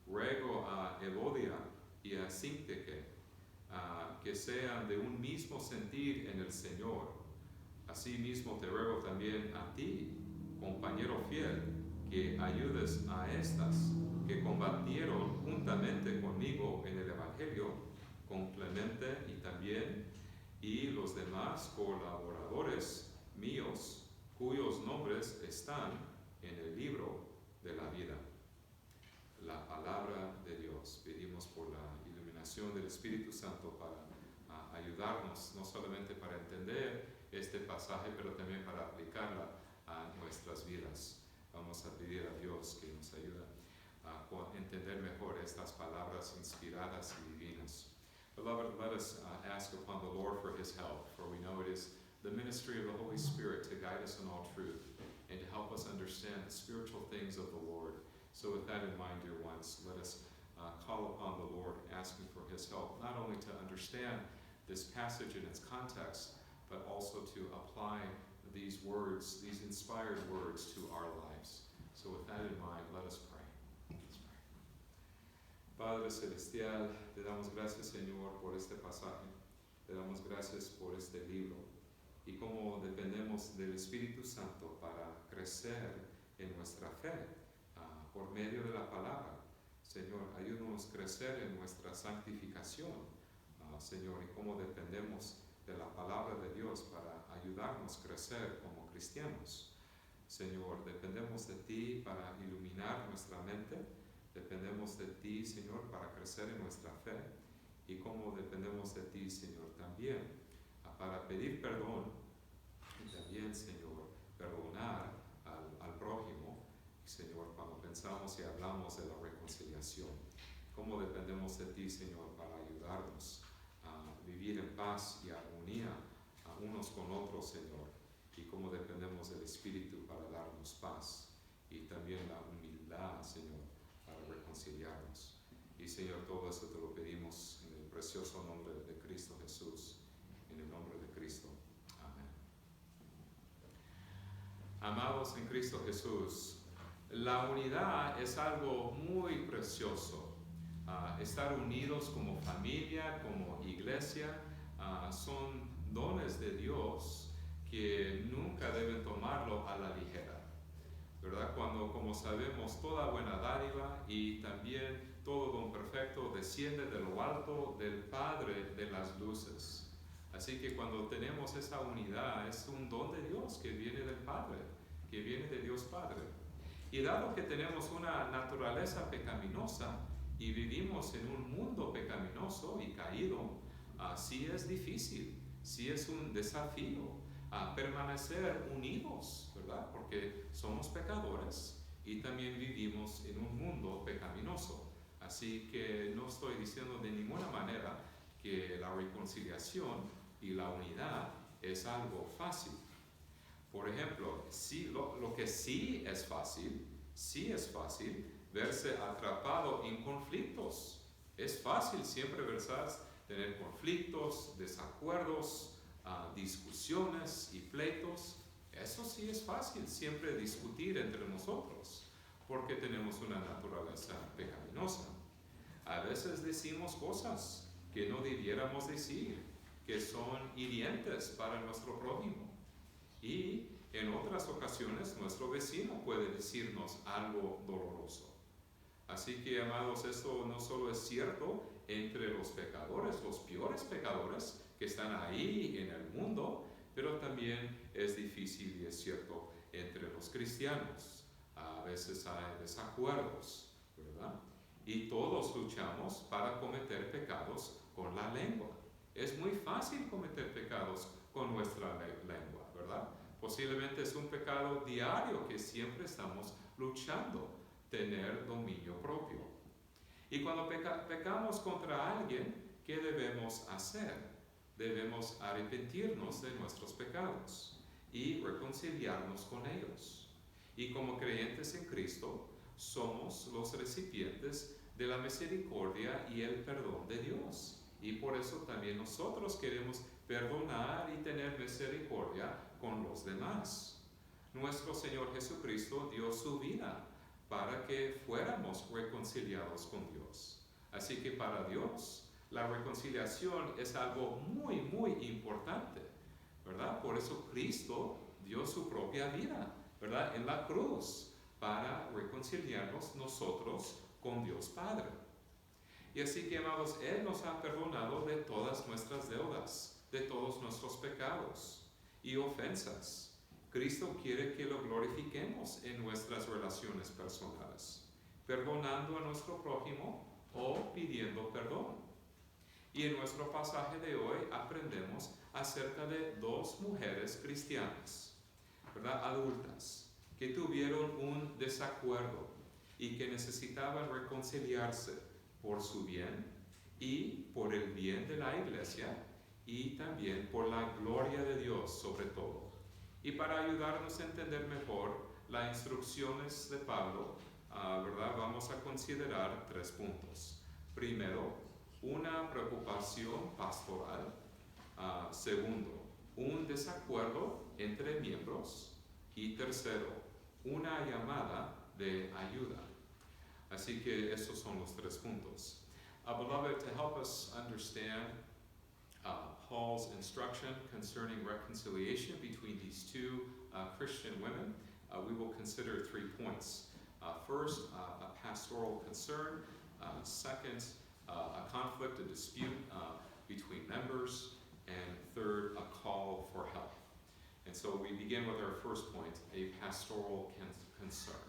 Ruego a Evodia y a Síntique que sean de un mismo sentir en el Señor. Asimismo te ruego también a ti, compañero fiel, que ayudes a estas que combatieron juntamente conmigo en el Evangelio, con Clemente y los demás colaboradores míos, cuyos nombres están en el libro de la vida. La palabra de Dios. Pedimos por la iluminación del Espíritu Santo para ayudarnos, no solamente para entender este pasaje, pero también para aplicarla a nuestras vidas. Vamos a pedir a Dios que nos ayude a entender mejor estas palabras inspiradas y divinas. Beloved, let us ask upon the Lord for His help, for we know it is the ministry of the Holy Spirit to guide us in all truth and to help us understand the spiritual things of the Lord. So with that in mind, dear ones, let us call upon the Lord, asking for His help, not only to understand this passage in its context, but also to apply these words, these inspired words, to our lives. So with that in mind, let us pray. Let's pray. Padre Celestial, te damos gracias, Señor, por este pasaje. Te damos gracias por este libro. Y como dependemos del Espíritu Santo para crecer en nuestra fe, por medio de la palabra. Señor, ayúdanos a crecer en nuestra santificación, Señor, y cómo dependemos de la palabra de Dios para ayudarnos a crecer como cristianos. Señor, dependemos de Ti para iluminar nuestra mente, dependemos de Ti, Señor, para crecer en nuestra fe, y cómo dependemos de Ti, Señor, también para pedir perdón y también, Señor, perdonar al prójimo. Señor, cuando pensamos y hablamos de la reconciliación, cómo dependemos de Ti, Señor, para ayudarnos a vivir en paz y armonía unos con otros, Señor, y cómo dependemos del Espíritu para darnos paz y también la humildad, Señor, para reconciliarnos. Y Señor, todo eso te lo pedimos en el precioso nombre de Cristo Jesús, en el nombre de Cristo. Amén. Amados en Cristo Jesús, la unidad es algo muy precioso. Estar unidos como familia, como iglesia, son dones de Dios que nunca deben tomarlo a la ligera, ¿verdad? Cuando, como sabemos, toda buena dádiva y también todo don perfecto desciende de lo alto del Padre de las luces. Así que cuando tenemos esa unidad, es un don de Dios que viene del Padre, que viene de Dios Padre. Y dado que tenemos una naturaleza pecaminosa y vivimos en un mundo pecaminoso y caído, sí es difícil, sí es un desafío permanecer unidos, ¿verdad? Porque somos pecadores y también vivimos en un mundo pecaminoso. Así que no estoy diciendo de ninguna manera que la reconciliación y la unidad es algo fácil. Por ejemplo, lo que sí es fácil verse atrapado en conflictos. Es fácil siempre, ¿verdad?, tener conflictos, desacuerdos, discusiones y pleitos. Eso sí es fácil, siempre discutir entre nosotros, porque tenemos una naturaleza pecaminosa. A veces decimos cosas que no debiéramos decir, que son hirientes para nuestro prójimo. Y en otras ocasiones nuestro vecino puede decirnos algo doloroso. Así que, amados, esto no solo es cierto entre los pecadores, los peores pecadores que están ahí en el mundo, pero también es difícil y es cierto entre los cristianos. A veces hay desacuerdos, ¿verdad? Y todos luchamos para cometer pecados con la lengua. Es muy fácil cometer pecados con nuestra lengua, ¿verdad? Posiblemente es un pecado diario que siempre estamos luchando, tener dominio propio. Y cuando pecamos contra alguien, ¿qué debemos hacer? Debemos arrepentirnos de nuestros pecados y reconciliarnos con ellos. Y como creyentes en Cristo, somos los recipientes de la misericordia y el perdón de Dios. Y por eso también nosotros queremos perdonar y tener misericordia con los demás. Nuestro Señor Jesucristo dio su vida para que fuéramos reconciliados con Dios. Así que para Dios, la reconciliación es algo muy, muy importante, ¿verdad? Por eso Cristo dio su propia vida, ¿verdad?, en la cruz, para reconciliarnos nosotros con Dios Padre. Y así que, amados, Él nos ha perdonado de todas nuestras deudas, de todos nuestros pecados y ofensas. Cristo quiere que lo glorifiquemos en nuestras relaciones personales, perdonando a nuestro prójimo o pidiendo perdón. Y en nuestro pasaje de hoy aprendemos acerca de dos mujeres cristianas, ¿verdad?, adultas, que tuvieron un desacuerdo y que necesitaban reconciliarse por su bien y por el bien de la iglesia y también por la gloria de Dios sobre todo. Y para ayudarnos a entender mejor las instrucciones de Pablo, ¿verdad?, vamos a considerar 3 puntos. Primero, una preocupación pastoral. Segundo, un desacuerdo entre miembros. Y tercero, una llamada de ayuda. Así que esos son los 3 puntos. Beloved, to help us understand Paul's instruction concerning reconciliation between these two Christian women, we will consider 3 points. First, a pastoral concern. Second, a conflict, a dispute between members. And third, a call for help. And so we begin with our first point, a pastoral concern.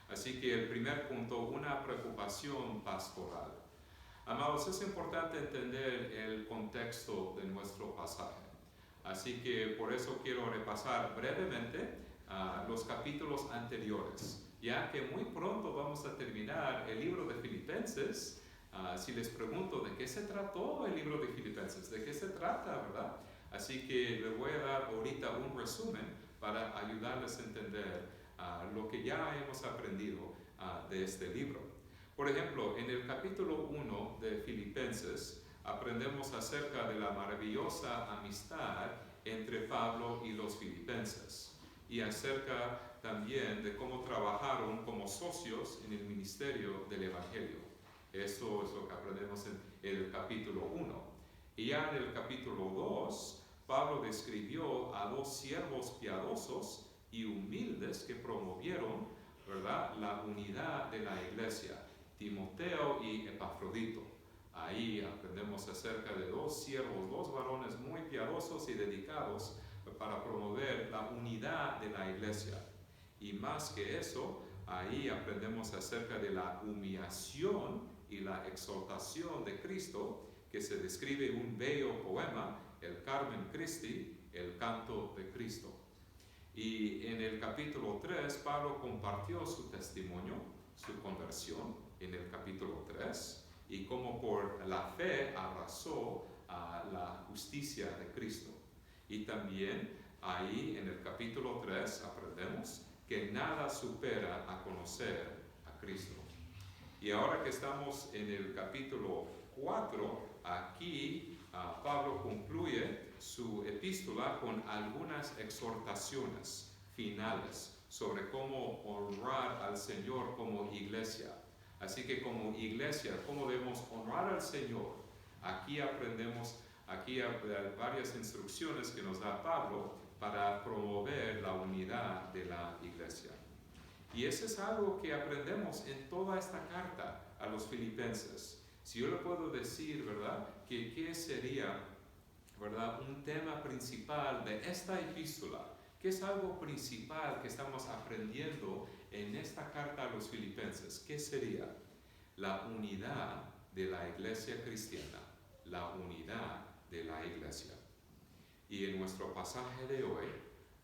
Así que el primer punto, una preocupación pastoral. Amados, es importante entender el contexto de nuestro pasaje. Así que por eso quiero repasar brevemente los capítulos anteriores, ya que muy pronto vamos a terminar el libro de Filipenses. Si les pregunto de qué se trató el libro de Filipenses, de qué se trata, ¿verdad? Así que les voy a dar ahorita un resumen para ayudarles a entender lo que ya hemos aprendido de este libro. Por ejemplo, en el capítulo 1 de Filipenses aprendemos acerca de la maravillosa amistad entre Pablo y los filipenses y acerca también de cómo trabajaron como socios en el ministerio del Evangelio. Eso es lo que aprendemos en el capítulo 1. Y ya en el capítulo 2, Pablo describió a 2 siervos piadosos y humildes que promovieron, ¿verdad?, la unidad de la iglesia, Timoteo y Epafrodito. Ahí aprendemos acerca de 2 siervos, 2 varones muy piadosos y dedicados para promover la unidad de la iglesia. Y más que eso, ahí aprendemos acerca de la humillación y la exaltación de Cristo, que se describe en un bello poema, el Carmen Christi, el canto de Cristo. Y en el capítulo 3, Pablo compartió su testimonio, su conversión, en el capítulo 3, y cómo por la fe abrazó la justicia de Cristo. Y también ahí en el capítulo 3 aprendemos que nada supera a conocer a Cristo. Y ahora que estamos en el capítulo 4, aquí Pablo concluye su epístola con algunas exhortaciones finales sobre cómo honrar al Señor como iglesia. Así que como iglesia, ¿cómo debemos honrar al Señor? Aquí aprendemos, hay varias instrucciones que nos da Pablo para promover la unidad de la iglesia. Y eso es algo que aprendemos en toda esta carta a los filipenses. Si yo le puedo decir, ¿verdad?, que qué sería, ¿verdad?, un tema principal de esta epístola, ¿qué es algo principal que estamos aprendiendo en esta carta a los filipenses? ¿Qué sería? La unidad de la iglesia cristiana, la unidad de la iglesia. Y en nuestro pasaje de hoy,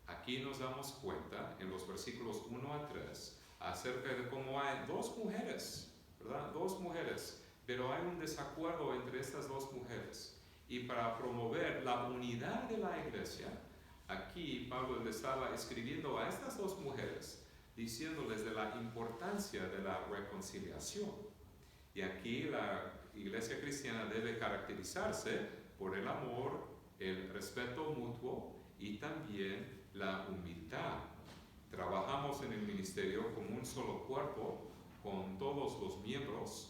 aquí nos damos cuenta en los versículos 1 a 3 acerca de cómo hay dos mujeres, ¿verdad? Dos mujeres, pero hay un desacuerdo entre estas dos mujeres. Y para promover la unidad de la iglesia, aquí Pablo le estaba escribiendo a estas dos mujeres, diciéndoles de la importancia de la reconciliación. Y aquí la iglesia cristiana debe caracterizarse por el amor, el respeto mutuo y también la humildad. Trabajamos en el ministerio como un solo cuerpo, con todos los miembros,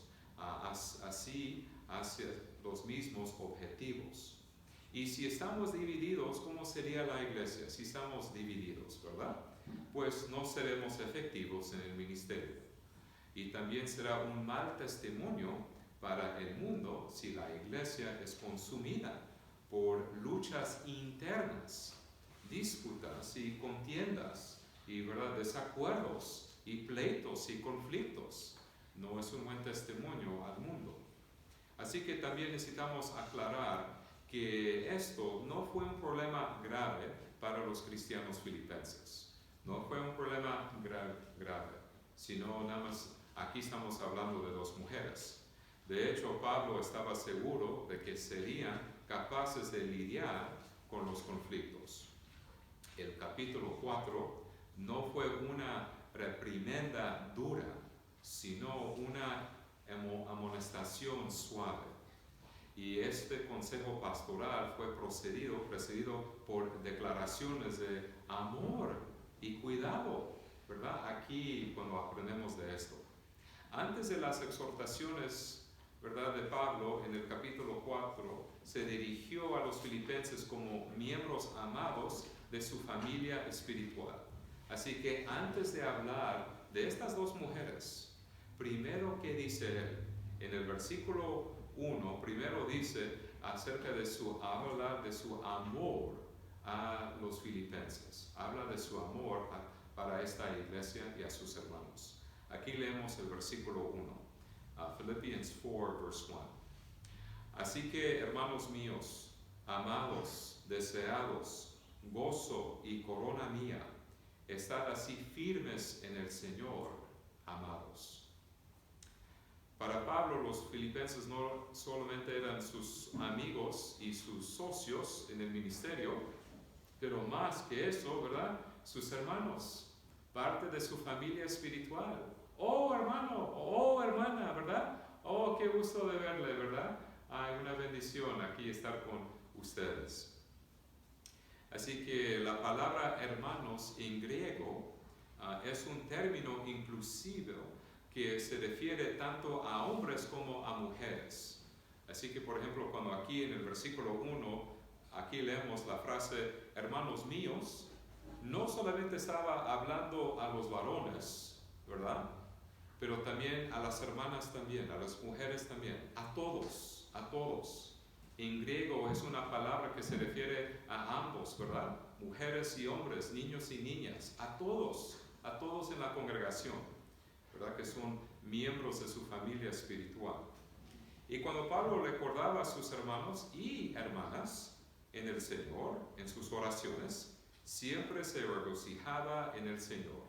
así hacia los mismos objetivos. Y si estamos divididos, ¿cómo sería la iglesia? Si estamos divididos, ¿verdad? Pues no seremos efectivos en el ministerio. Y también será un mal testimonio para el mundo si la iglesia es consumida por luchas internas, disputas y contiendas, y ¿verdad?, desacuerdos y pleitos y conflictos. No es un buen testimonio al mundo. Así que también necesitamos aclarar que esto no fue un problema grave para los cristianos filipenses. No fue un problema grave, sino nada más aquí estamos hablando de dos mujeres. De hecho, Pablo estaba seguro de que serían capaces de lidiar con los conflictos. El capítulo 4 no fue una reprimenda dura, sino una amonestación suave. Y este consejo pastoral fue precedido por declaraciones de amor y cuidado, ¿verdad? Aquí cuando aprendemos de esto. Antes de las exhortaciones, ¿verdad?, de Pablo, en el capítulo 4, se dirigió a los filipenses como miembros amados de su familia espiritual. Así que antes de hablar de estas dos mujeres, primero, ¿qué dice él? En el versículo 1, primero dice acerca de habla de su amor a los filipenses. Habla de su amor para esta iglesia y a sus hermanos. Aquí leemos el versículo 1. Philippians 4, verse 1. Así que, hermanos míos, amados, deseados, gozo y corona mía, estad así firmes en el Señor, amados. Para Pablo, los filipenses no solamente eran sus amigos y sus socios en el ministerio, pero más que eso, ¿verdad?, sus hermanos, parte de su familia espiritual. Oh hermano, oh hermana, ¿verdad? Oh, qué gusto de verle, ¿verdad? Hay una bendición aquí estar con ustedes. Así que la palabra hermanos en griego es un término inclusivo que se refiere tanto a hombres como a mujeres. Así que, por ejemplo, cuando aquí en el versículo 1, aquí leemos la frase hermanos míos, no solamente estaba hablando a los varones, ¿verdad?, pero también a las hermanas también, a las mujeres también, a todos, a todos. En griego es una palabra que se refiere a ambos, ¿verdad? Mujeres y hombres, niños y niñas, a todos en la congregación, ¿verdad?, que son miembros de su familia espiritual. Y cuando Pablo recordaba a sus hermanos y hermanas en el Señor, en sus oraciones, siempre se regocijaba en el Señor.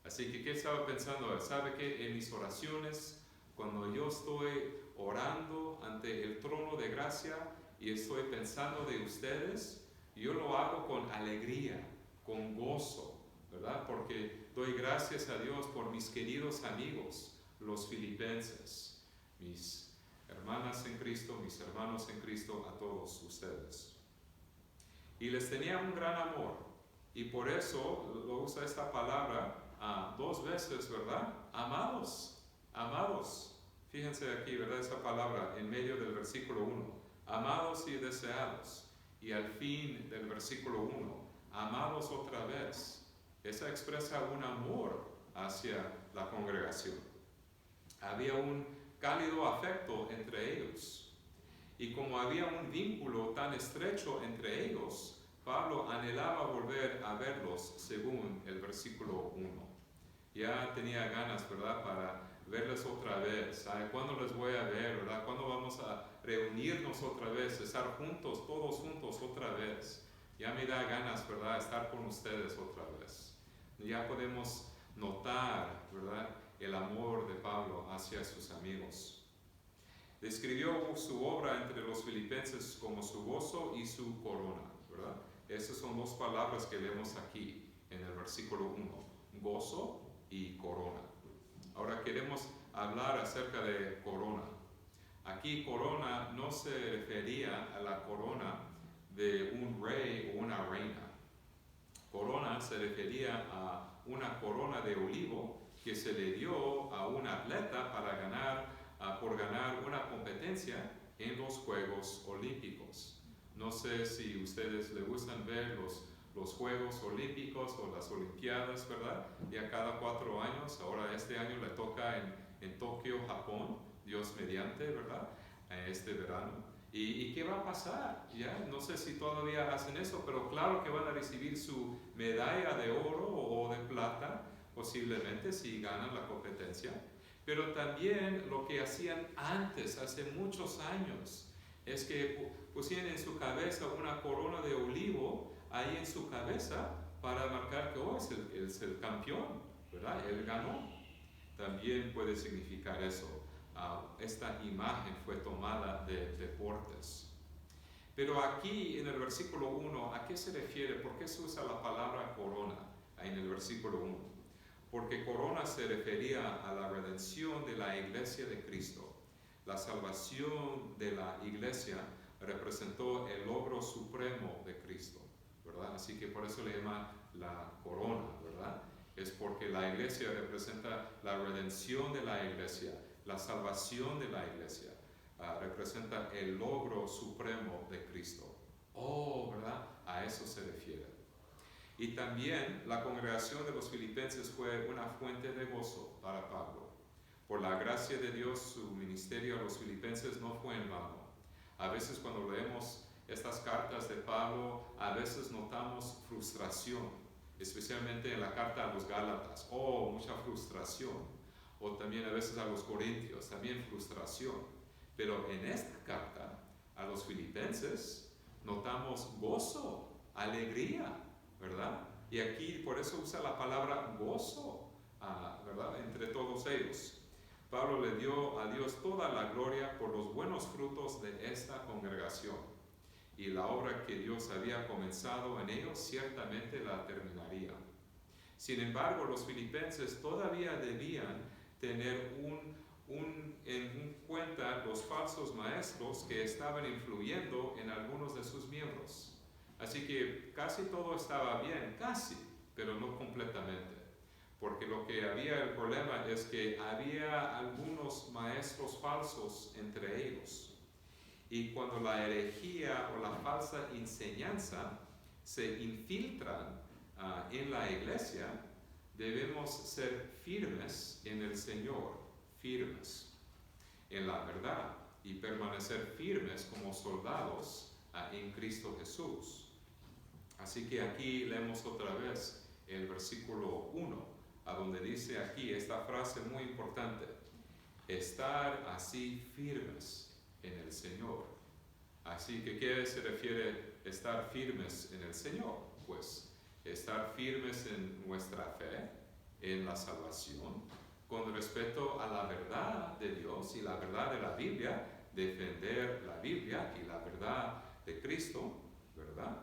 Así que, ¿qué estaba pensando? ¿Sabe que en mis oraciones, cuando yo estoy orando ante el trono de gracia y estoy pensando de ustedes, yo lo hago con alegría, con gozo, ¿verdad? Porque doy gracias a Dios por mis queridos amigos, los filipenses, mis hermanas en Cristo, mis hermanos en Cristo, a todos ustedes. Y les tenía un gran amor, y por eso lo usa esta palabra dos veces, ¿verdad? Amados, amados. Fíjense aquí, ¿verdad? Esa palabra en medio del versículo 1. Amados y deseados. Y al fin del versículo 1, amados otra vez. Esa expresa un amor hacia la congregación. Había un cálido afecto entre ellos. Y como había un vínculo tan estrecho entre ellos, Pablo anhelaba volver a verlos según el versículo 1. Ya tenía ganas, ¿verdad?, para verles otra vez. ¿Sabe cuándo les voy a ver, verdad? ¿Cuándo vamos a reunirnos otra vez, estar juntos, todos juntos otra vez? Ya me da ganas, ¿verdad?, estar con ustedes otra vez. Ya podemos notar, ¿verdad?, el amor de Pablo hacia sus amigos. Describió su obra entre los filipenses como su gozo y su corona, ¿verdad? Esas son dos palabras que vemos aquí en el versículo 1, gozo y corona. Ahora queremos hablar acerca de corona. Aquí corona no se refería a la corona de un rey o una reina. Corona se refería a una corona de olivo que se le dio a un atleta por ganar una competencia en los Juegos Olímpicos. No sé si ustedes les gustan ver los Juegos Olímpicos o las Olimpiadas, ¿verdad? Ya cada 4 años, ahora este año le toca en Tokio, Japón, Dios mediante, ¿verdad? Este verano. ¿Y qué va a pasar? Ya no sé si todavía hacen eso, pero claro que van a recibir su medalla de oro o de plata, posiblemente si ganan la competencia. Pero también lo que hacían antes, hace muchos años, es que pusieron en su cabeza una corona de olivo ahí en su cabeza para marcar que es el campeón, ¿verdad? Él ganó. También puede significar eso. Esta imagen fue tomada de deportes. Pero aquí en el versículo 1, ¿a qué se refiere? ¿Por qué se usa la palabra corona en el versículo 1? Porque corona se refería a la redención de la iglesia de Cristo. La salvación de la iglesia representó el logro supremo de Cristo, ¿verdad? Así que por eso le llama la corona, ¿verdad? Es porque la iglesia representa la redención de la iglesia, la salvación de la iglesia, representa el logro supremo de Cristo. ¿Verdad? A eso se refiere. Y también la congregación de los filipenses fue una fuente de gozo para Pablo. Por la gracia de Dios, su ministerio a los filipenses no fue en vano. A veces cuando leemos estas cartas de Pablo, a veces notamos frustración, especialmente en la carta a los Gálatas. Mucha frustración. O también a veces a los Corintios, también frustración. Pero en esta carta a los filipenses notamos gozo, alegría, ¿verdad? Y aquí por eso usa la palabra gozo, ¿verdad? Entre todos ellos. Pablo le dio a Dios toda la gloria por los buenos frutos de esta congregación. Y la obra que Dios había comenzado en ellos ciertamente la terminaría. Sin embargo, los filipenses todavía debían tener en cuenta los falsos maestros que estaban influyendo en algunos de sus miembros. Así que casi todo estaba bien, casi, pero no completamente. Porque lo que había el problema es que había algunos maestros falsos entre ellos. Y cuando la herejía o la falsa enseñanza se infiltran en la iglesia, debemos ser firmes en el Señor, firmes en la verdad y permanecer firmes como soldados en Cristo Jesús. Así que aquí leemos otra vez el versículo 1, a donde dice aquí esta frase muy importante: estar así firmes en el Señor. Así que, ¿qué se refiere estar firmes en el Señor? Pues estar firmes en nuestra fe, en la salvación, con respecto a la verdad de Dios y la verdad de la Biblia, defender la Biblia y la verdad de Cristo, ¿verdad?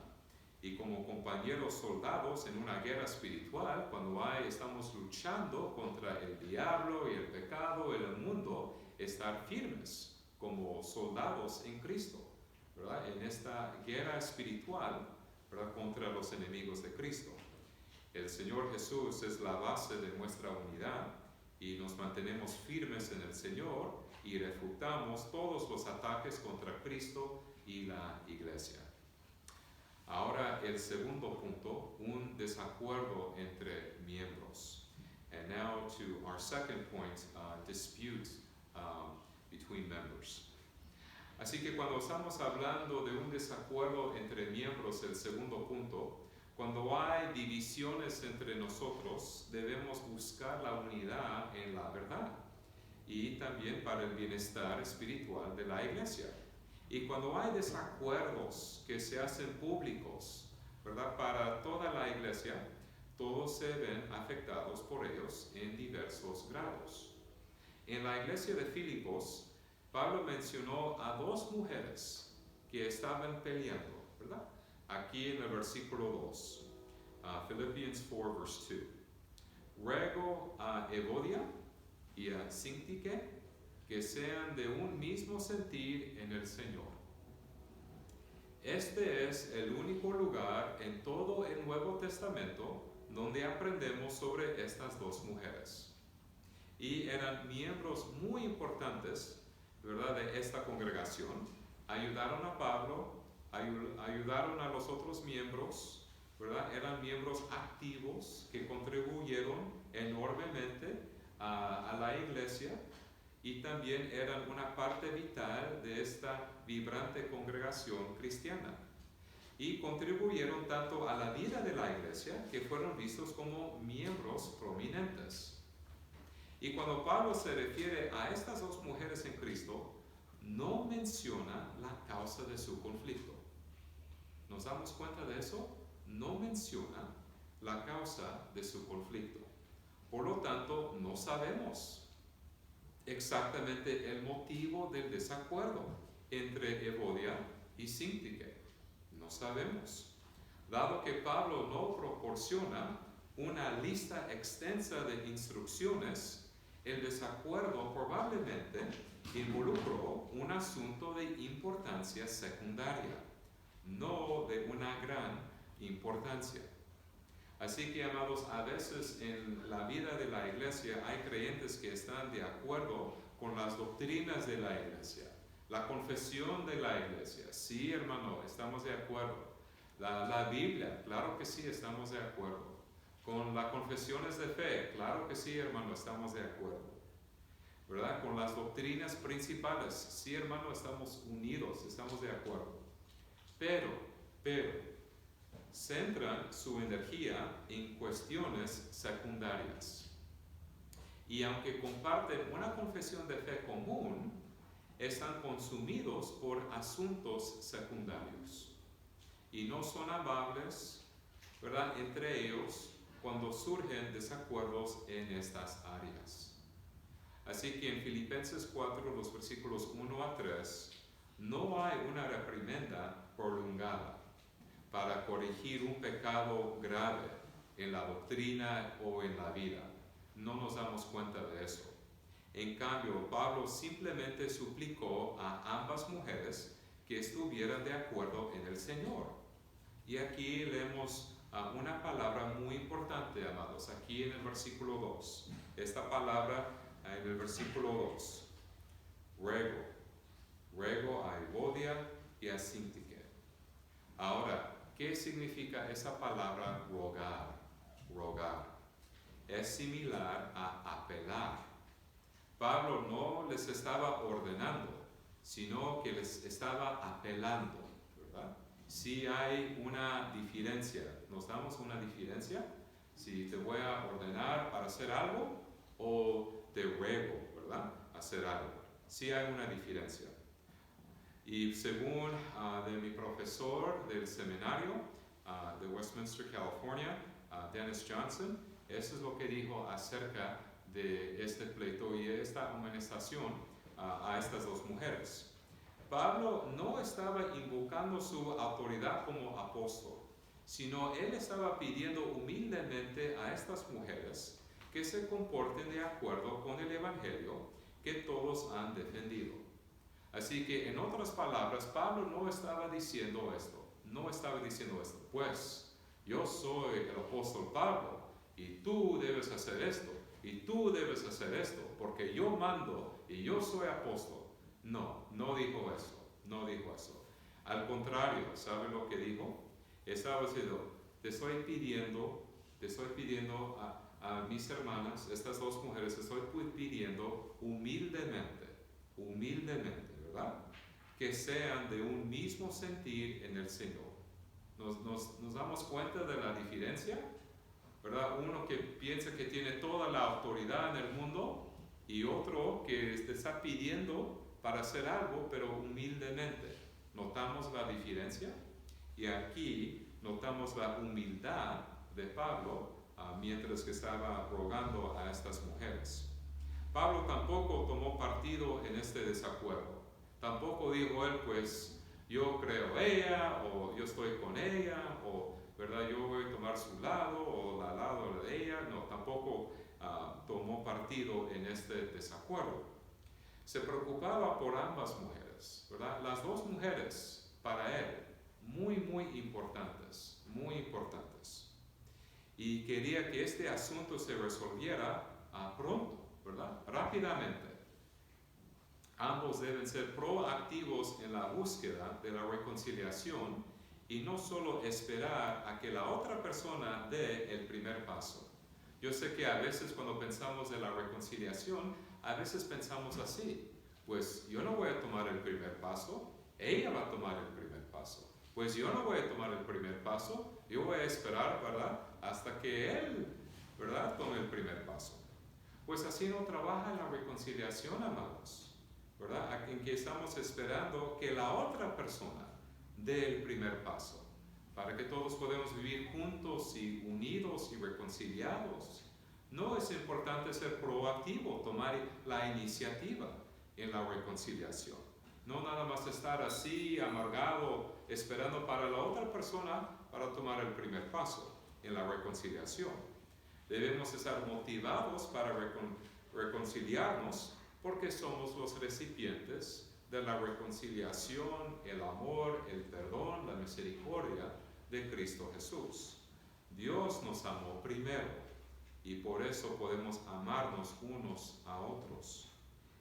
Y como compañeros soldados en una guerra espiritual, cuando estamos luchando contra el diablo y el pecado y el mundo, estar firmes como soldados en Cristo, ¿verdad? En esta guerra espiritual, ¿verdad? Contra los enemigos de Cristo. El Señor Jesús es la base de nuestra unidad y nos mantenemos firmes en el Señor y refutamos todos los ataques contra Cristo y la Iglesia. Ahora el segundo punto, un desacuerdo entre miembros. And now to our second point, dispute between members. Así que cuando estamos hablando de un desacuerdo entre miembros, el segundo punto, cuando hay divisiones entre nosotros, debemos buscar la unidad en la verdad y también para el bienestar espiritual de la iglesia. Y cuando hay desacuerdos que se hacen públicos, ¿verdad? Para toda la iglesia, todos se ven afectados por ellos en diversos grados. En la iglesia de Filipos, Pablo mencionó a 2 mujeres que estaban peleando, ¿verdad? Aquí en el versículo 2, Philippians 4, verse 2. Ruego a Evodia y a Síntique que sean de un mismo sentir en el Señor. Este es el único lugar en todo el Nuevo Testamento donde aprendemos sobre estas 2 mujeres. Y eran miembros muy importantes, ¿verdad?, de esta congregación. Ayudaron a Pablo, ayudaron a los otros miembros, ¿verdad? Eran miembros activos que contribuyeron enormemente a la iglesia y también eran una parte vital de esta vibrante congregación cristiana. Y contribuyeron tanto a la vida de la iglesia que fueron vistos como miembros prominentes. Y cuando Pablo se refiere a estas 2 mujeres en Cristo, no menciona la causa de su conflicto. ¿Nos damos cuenta de eso? No menciona la causa de su conflicto. Por lo tanto, no sabemos exactamente el motivo del desacuerdo entre Evodia y Síntique. No sabemos. Dado que Pablo no proporciona una lista extensa de instrucciones, el desacuerdo probablemente involucró un asunto de importancia secundaria, no de una gran importancia. Así que, amados, a veces en la vida de la iglesia hay creyentes que están de acuerdo con las doctrinas de la iglesia, la confesión de la iglesia. Sí, hermano, estamos de acuerdo. La Biblia, claro que sí, estamos de acuerdo. Con las confesiones de fe, claro que sí, hermano, estamos de acuerdo. ¿Verdad? Con las doctrinas principales, sí, hermano, estamos unidos, estamos de acuerdo. Pero, centran su energía en cuestiones secundarias. Y aunque comparten una confesión de fe común, están consumidos por asuntos secundarios. Y no son amables, ¿verdad?, entre ellos cuando surgen desacuerdos en estas áreas. Así que en Filipenses 4, los versículos 1 a 3, no hay una reprimenda prolongada para corregir un pecado grave en la doctrina o en la vida. No nos damos cuenta de eso. En cambio, Pablo simplemente suplicó a ambas mujeres que estuvieran de acuerdo en el Señor. Y aquí leemos una palabra muy importante, amados, aquí en el versículo 2. Esta palabra en el versículo 2. Ruego a Evodia y a Síntique. Ahora, ¿qué significa esa palabra rogar? Rogar. Es similar a apelar. Pablo no les estaba ordenando, sino que les estaba apelando, ¿verdad? Si hay una diferencia, ¿nos damos una diferencia? Si te voy a ordenar para hacer algo o te ruego, ¿verdad?, hacer algo. Sí hay una diferencia. Y según de mi profesor del seminario, de Westminster, California, Dennis Johnson. Eso es lo que dijo acerca de este pleito y esta amonestación a estas dos mujeres. Pablo no estaba invocando su autoridad como apóstol, sino él estaba pidiendo humildemente a estas mujeres que se comporten de acuerdo con el Evangelio que todos han defendido. Así que, en otras palabras, Pablo no estaba diciendo esto, pues yo soy el apóstol Pablo y tú debes hacer esto y tú debes hacer esto porque yo mando y yo soy apóstol. No dijo eso. Al contrario, ¿sabe lo que dijo? Estaba diciendo, te estoy pidiendo a mis hermanas, estas dos mujeres, estoy pidiendo humildemente, ¿verdad? Que sean de un mismo sentir en el Señor. ¿Nos damos cuenta de la diferencia? ¿Verdad? Uno que piensa que tiene toda la autoridad en el mundo y otro que te está pidiendo para hacer algo, pero humildemente. ¿Notamos la diferencia? Y aquí notamos la humildad de Pablo mientras que estaba rogando a estas mujeres. Pablo tampoco tomó partido en este desacuerdo. Tampoco dijo él, pues yo creo ella, o yo estoy con ella, o ¿verdad? Yo voy a tomar su lado, o la lado de ella. No, tampoco tomó partido en este desacuerdo. Se preocupaba por ambas mujeres, ¿verdad? Las dos mujeres, para él, muy importantes. Y quería que este asunto se resolviera pronto, ¿verdad? Rápidamente. Ambos deben ser proactivos en la búsqueda de la reconciliación y no solo esperar a que la otra persona dé el primer paso. Yo sé que a veces cuando pensamos en la reconciliación, a veces pensamos así, pues yo no voy a tomar el primer paso, ella va a tomar el primer paso. Pues yo no voy a tomar el primer paso, yo voy a esperar, ¿verdad? Hasta que él, ¿verdad? Tome el primer paso. Pues así no trabaja la reconciliación, amados, ¿verdad? En que estamos esperando que la otra persona dé el primer paso, para que todos podamos vivir juntos y unidos y reconciliados. No es importante ser proactivo, tomar la iniciativa en la reconciliación. No nada más estar así, amargado, esperando para la otra persona para tomar el primer paso en la reconciliación. Debemos estar motivados para reconciliarnos porque somos los recipientes de la reconciliación, el amor, el perdón, la misericordia de Cristo Jesús. Dios nos amó primero y por eso podemos amarnos unos a otros.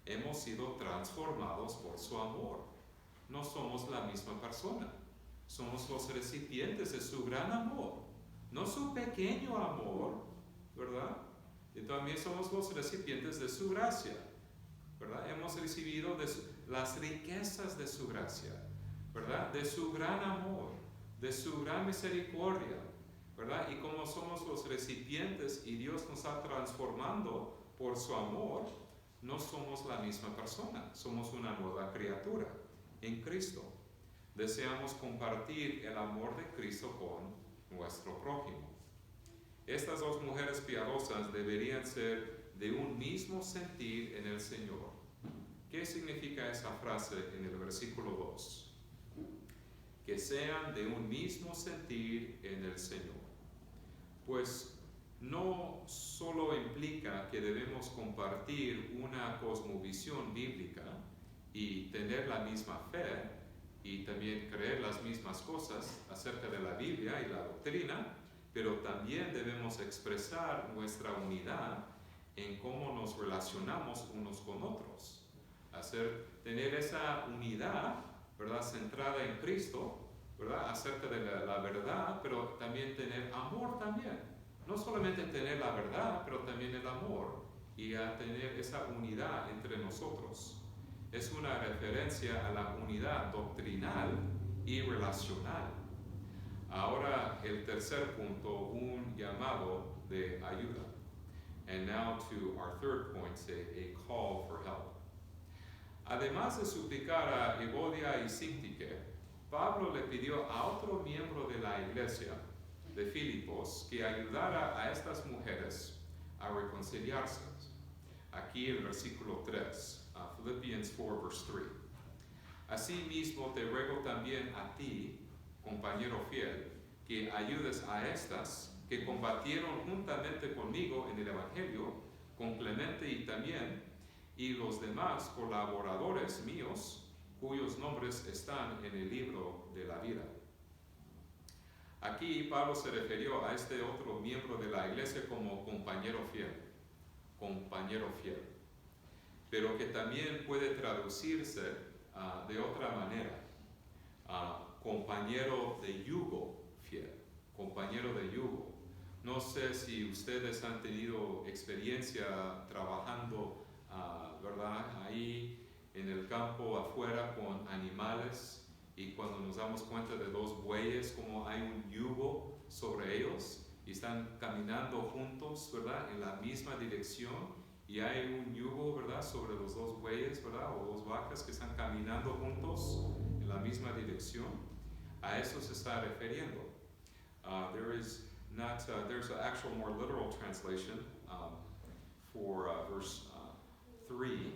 Hemos sido transformados por su amor. No somos la misma persona. Somos los recipientes de su gran amor, no su pequeño amor, ¿verdad? Y también somos los recipientes de su gracia, ¿verdad? Hemos recibido las riquezas de su gracia, ¿verdad? De su gran amor, de su gran misericordia, ¿verdad? Y como somos los recipientes y Dios nos está transformando por su amor, no somos la misma persona, somos una nueva criatura en Cristo. Deseamos compartir el amor de Cristo con nuestro prójimo. Estas dos mujeres piadosas deberían ser de un mismo sentir en el Señor. ¿Qué significa esa frase en el versículo 2? Que sean de un mismo sentir en el Señor. Pues no solo implica que debemos compartir una cosmovisión bíblica y tener la misma fe y también creer las mismas cosas acerca de la Biblia y la doctrina, pero también debemos expresar nuestra unidad en cómo nos relacionamos unos con otros. Tener esa unidad, ¿verdad? Centrada en Cristo, ¿verdad? Acerca de la verdad, pero también tener amor también. No solamente tener la verdad, pero también el amor y a tener esa unidad entre nosotros. Es una referencia a la unidad doctrinal y relacional. Ahora el tercer punto, un llamado de ayuda. And now to our third point, a call for help. Además de suplicar a Evodia y Síntique, Pablo le pidió a otro miembro de la iglesia de Filipos que ayudara a estas mujeres a reconciliarse. Aquí el versículo 3, Philippians 4, verse 3. Asimismo te ruego también a ti, compañero fiel, que ayudes a estas que combatieron juntamente conmigo en el Evangelio, con Clemente y los demás colaboradores míos, cuyos nombres están en el libro de la vida. Aquí Pablo se refirió a este otro miembro de la iglesia como compañero fiel, pero que también puede traducirse de otra manera, compañero de yugo fiel, compañero de yugo. No sé si ustedes han tenido experiencia trabajando, ¿verdad?, ahí en el campo afuera con animales, y cuando nos damos cuenta de dos bueyes, como hay un yugo sobre ellos y están caminando juntos, ¿verdad?, en la misma dirección, y hay un yugo, ¿verdad?, sobre los dos bueyes, ¿verdad?, o dos vacas que están caminando juntos en la misma dirección. A eso se está refiriendo. There's an actual more literal translation for verse 3.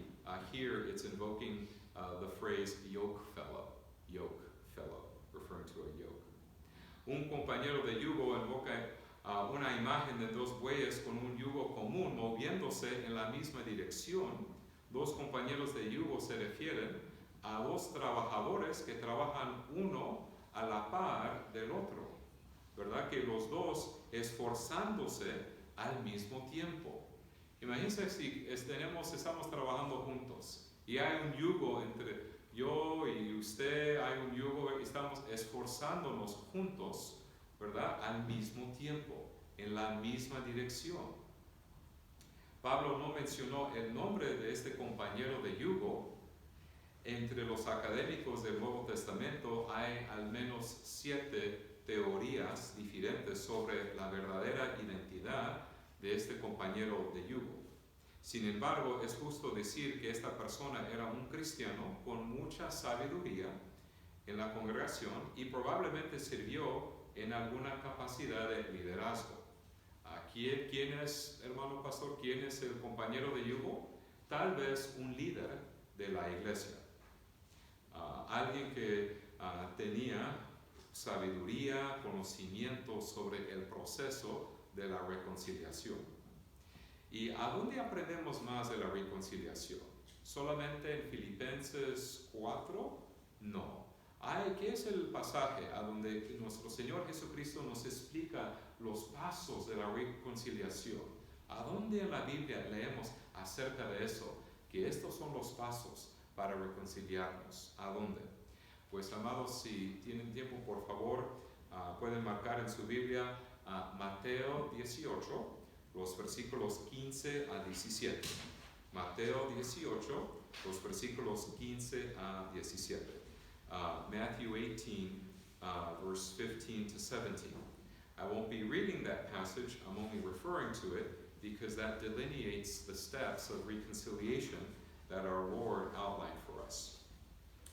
Here it's invoking the phrase yoke fellow, referring to a yoke. Un compañero de yugo invoca una imagen de dos bueyes con un yugo común moviéndose en la misma dirección. Dos compañeros de yugo se refieren a dos trabajadores que trabajan uno a la par del otro, ¿verdad? Que los dos esforzándose al mismo tiempo. Imagínense si estamos trabajando juntos y hay un yugo entre yo y usted, hay un yugo, estamos esforzándonos juntos, ¿verdad?, al mismo tiempo, en la misma dirección. Pablo no mencionó el nombre de este compañero de yugo. Entre los académicos del Nuevo Testamento hay al menos 7 teorías diferentes sobre la verdadera identidad de este compañero de yugo. Sin embargo, es justo decir que esta persona era un cristiano con mucha sabiduría en la congregación y probablemente sirvió en alguna capacidad de liderazgo. ¿Quién es, hermano pastor? ¿Quién es el compañero de yugo? Tal vez un líder de la iglesia. Alguien que tenía sabiduría, conocimiento sobre el proceso de la reconciliación. ¿Y a dónde aprendemos más de la reconciliación? ¿Solamente en Filipenses 4? No. ¿Qué es el pasaje a donde nuestro Señor Jesucristo nos explica los pasos de la reconciliación? ¿A dónde en la Biblia leemos acerca de eso? Que estos son los pasos para reconciliarnos. ¿A dónde? Pues, amados, si tienen tiempo, por favor, pueden marcar en su Biblia Mateo 18, los versículos 15 a 17. Mateo 18, los versículos 15 a 17. Matthew 18, verse 15 to 17. I won't be reading that passage, I'm only referring to it because that delineates the steps of reconciliation that our Lord outlined for us.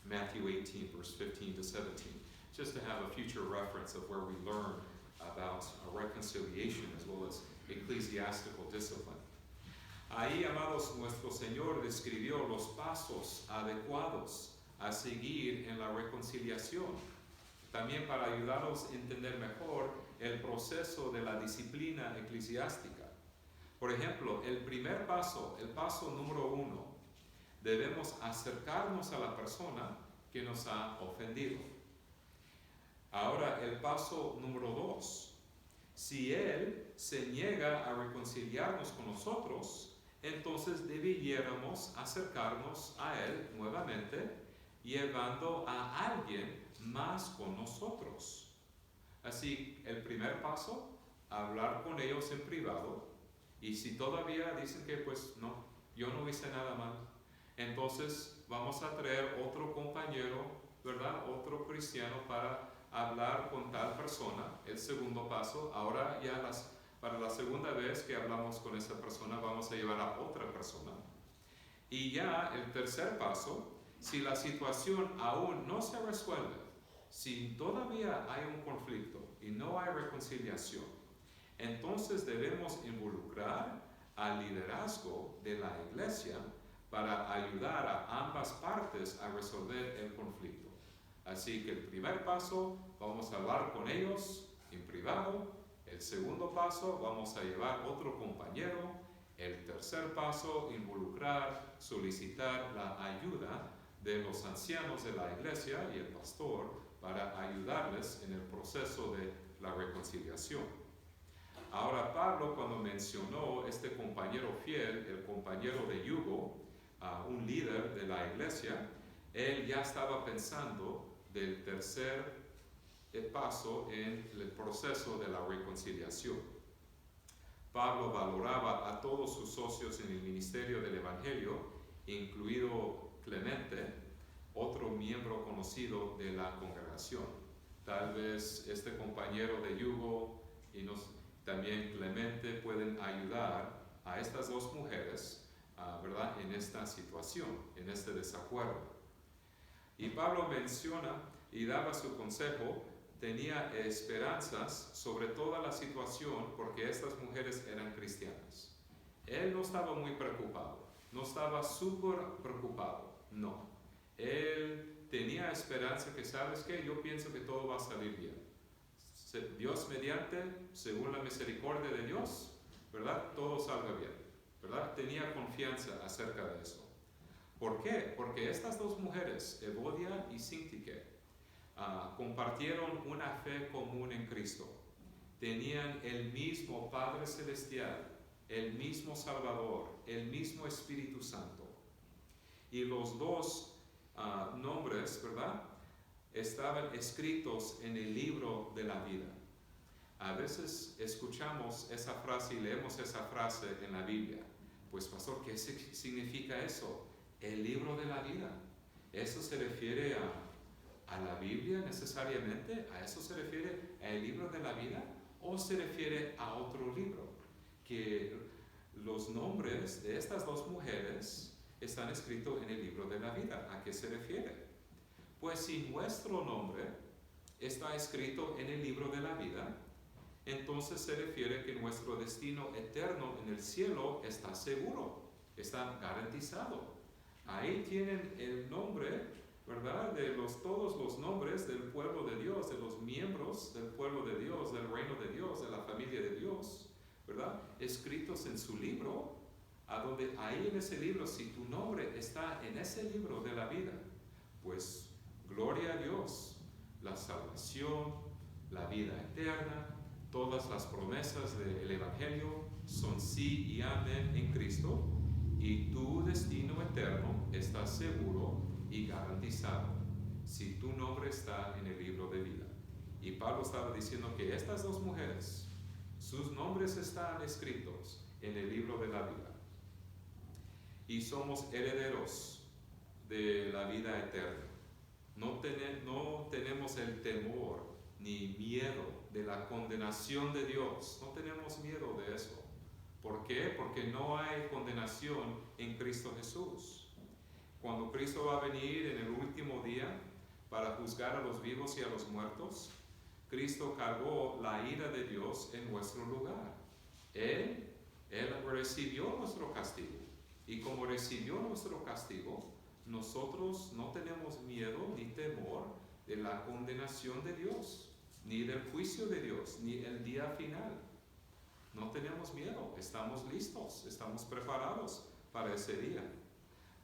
Matthew 18, verse 15 to 17. Just to have a future reference of where we learn about reconciliation as well as ecclesiastical discipline. Ahí, amados, nuestro Señor describió los pasos adecuados a seguir en la reconciliación, también para ayudarnos a entender mejor el proceso de la disciplina eclesiástica. Por ejemplo, el primer paso, el paso número 1, debemos acercarnos a la persona que nos ha ofendido. Ahora, el paso número 2, si él se niega a reconciliarnos con nosotros, entonces debiéramos acercarnos a él nuevamente, llevando a alguien más con nosotros. Así, el primer paso, hablar con ellos en privado, y si todavía dicen que pues no, yo no hice nada mal, entonces vamos a traer otro compañero, ¿verdad?, otro cristiano para hablar con tal persona. El segundo paso, ahora ya para la segunda vez que hablamos con esa persona vamos a llevar a otra persona. Y ya el tercer paso, si la situación aún no se resuelve, si todavía hay un conflicto y no hay reconciliación, entonces debemos involucrar al liderazgo de la iglesia para ayudar a ambas partes a resolver el conflicto. Así que el primer paso, vamos a hablar con ellos en privado. El segundo paso, vamos a llevar otro compañero. El tercer paso, involucrar, solicitar la ayuda de los ancianos de la iglesia y el pastor para ayudarles en el proceso de la reconciliación. Ahora Pablo, cuando mencionó este compañero fiel, el compañero de yugo, un líder de la iglesia, él ya estaba pensando del tercer paso en el proceso de la reconciliación. Pablo valoraba a todos sus socios en el ministerio del Evangelio, incluido Clemente, otro miembro conocido de la congregación. Tal vez este compañero de yugo y también Clemente pueden ayudar a estas dos mujeres, ¿verdad?, en esta situación, en este desacuerdo. Y Pablo menciona y daba su consejo, tenía esperanzas sobre toda la situación porque estas mujeres eran cristianas. Él no estaba muy preocupado, no estaba súper preocupado, no. Él tenía esperanza que, ¿sabes qué? Yo pienso que todo va a salir bien. Dios mediante, según la misericordia de Dios, ¿verdad? Todo salga bien, ¿verdad? Tenía confianza acerca de eso. ¿Por qué? Porque estas dos mujeres, Evodia y Síntique, compartieron una fe común en Cristo. Tenían el mismo Padre Celestial, el mismo Salvador, el mismo Espíritu Santo. Y los dos nombres, ¿verdad?, estaban escritos en el libro de la vida. A veces escuchamos esa frase y leemos esa frase en la Biblia. Pues pastor, ¿qué significa eso? El libro de la vida. ¿Eso se refiere a la Biblia necesariamente? ¿A eso se refiere al libro de la vida? ¿O se refiere a otro libro? Que los nombres de estas dos mujeres están escritos en el libro de la vida. ¿A qué se refiere? Pues si nuestro nombre está escrito en el libro de la vida, entonces se refiere que nuestro destino eterno en el cielo está seguro, está garantizado. Ahí tienen el nombre, ¿verdad?, de todos los nombres del pueblo de Dios, de los miembros del pueblo de Dios, del reino de Dios, de la familia de Dios, ¿verdad?, escritos en su libro, a donde ahí en ese libro, si tu nombre está en ese libro de la vida, pues gloria a Dios, la salvación, la vida eterna, todas las promesas del Evangelio son sí y amén en Cristo, y tu destino eterno está seguro y garantizado si tu nombre está en el libro de vida. Y Pablo estaba diciendo que estas dos mujeres, sus nombres están escritos en el libro de la vida. Y somos herederos de la vida eterna. No tenemos el temor ni miedo de la condenación de Dios. No tenemos miedo de eso. ¿Por qué? Porque no hay condenación en Cristo Jesús. Cuando Cristo va a venir en el último día para juzgar a los vivos y a los muertos, Cristo cargó la ira de Dios en nuestro lugar. Él recibió nuestro castigo. Y como recibió nuestro castigo, nosotros no tenemos miedo ni temor de la condenación de Dios, ni del juicio de Dios, ni el día final. No tenemos miedo, estamos listos, estamos preparados para ese día.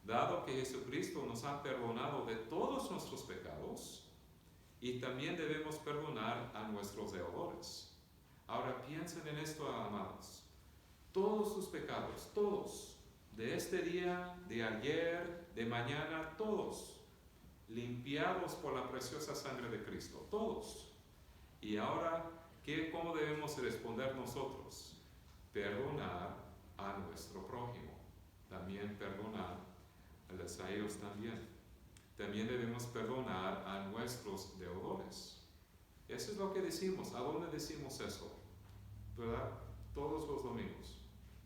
Dado que Jesucristo nos ha perdonado de todos nuestros pecados, y también debemos perdonar a nuestros deudores. Ahora piensen en esto, amados. Todos sus pecados, todos, de este día, de ayer, de mañana, todos, limpiados por la preciosa sangre de Cristo, todos. Y ahora, ¿cómo debemos responder nosotros? Perdonar a nuestro prójimo, también perdonar a ellos también. También debemos perdonar a nuestros deudores. Eso es lo que decimos. ¿A dónde decimos eso? ¿Verdad? Todos los domingos.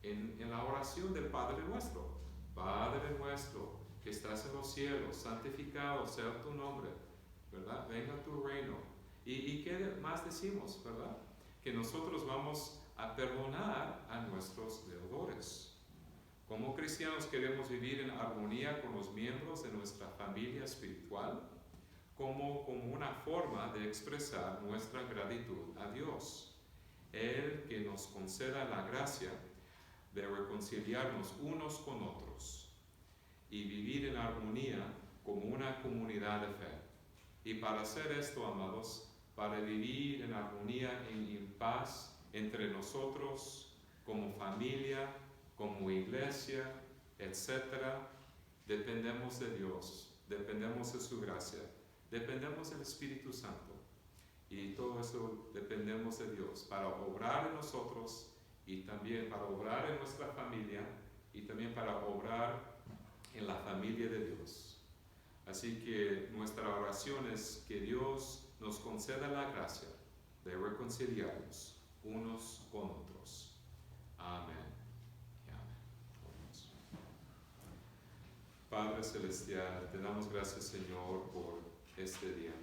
En la oración del Padre nuestro. Padre nuestro, que estás en los cielos, santificado sea tu nombre. ¿verdad? Venga tu reino. ¿Y qué más decimos, verdad? Que nosotros vamos a perdonar a nuestros deudores. Como cristianos queremos vivir en armonía con los miembros de nuestra familia espiritual, como una forma de expresar nuestra gratitud a Dios. Él que nos conceda la gracia de reconciliarnos unos con otros y vivir en armonía como una comunidad de fe. Y para hacer esto, amados, para vivir en armonía y en paz entre nosotros, como familia, como iglesia, etc., dependemos de Dios, dependemos de su gracia, dependemos del Espíritu Santo. Y todo eso dependemos de Dios para obrar en nosotros y también para obrar en nuestra familia y también para obrar en la familia de Dios. Así que nuestra oración es que Dios nos conceda la gracia de reconciliarnos unos con otros. Amén. Y amén. Oremos. Padre Celestial, te damos gracias, Señor, por este día.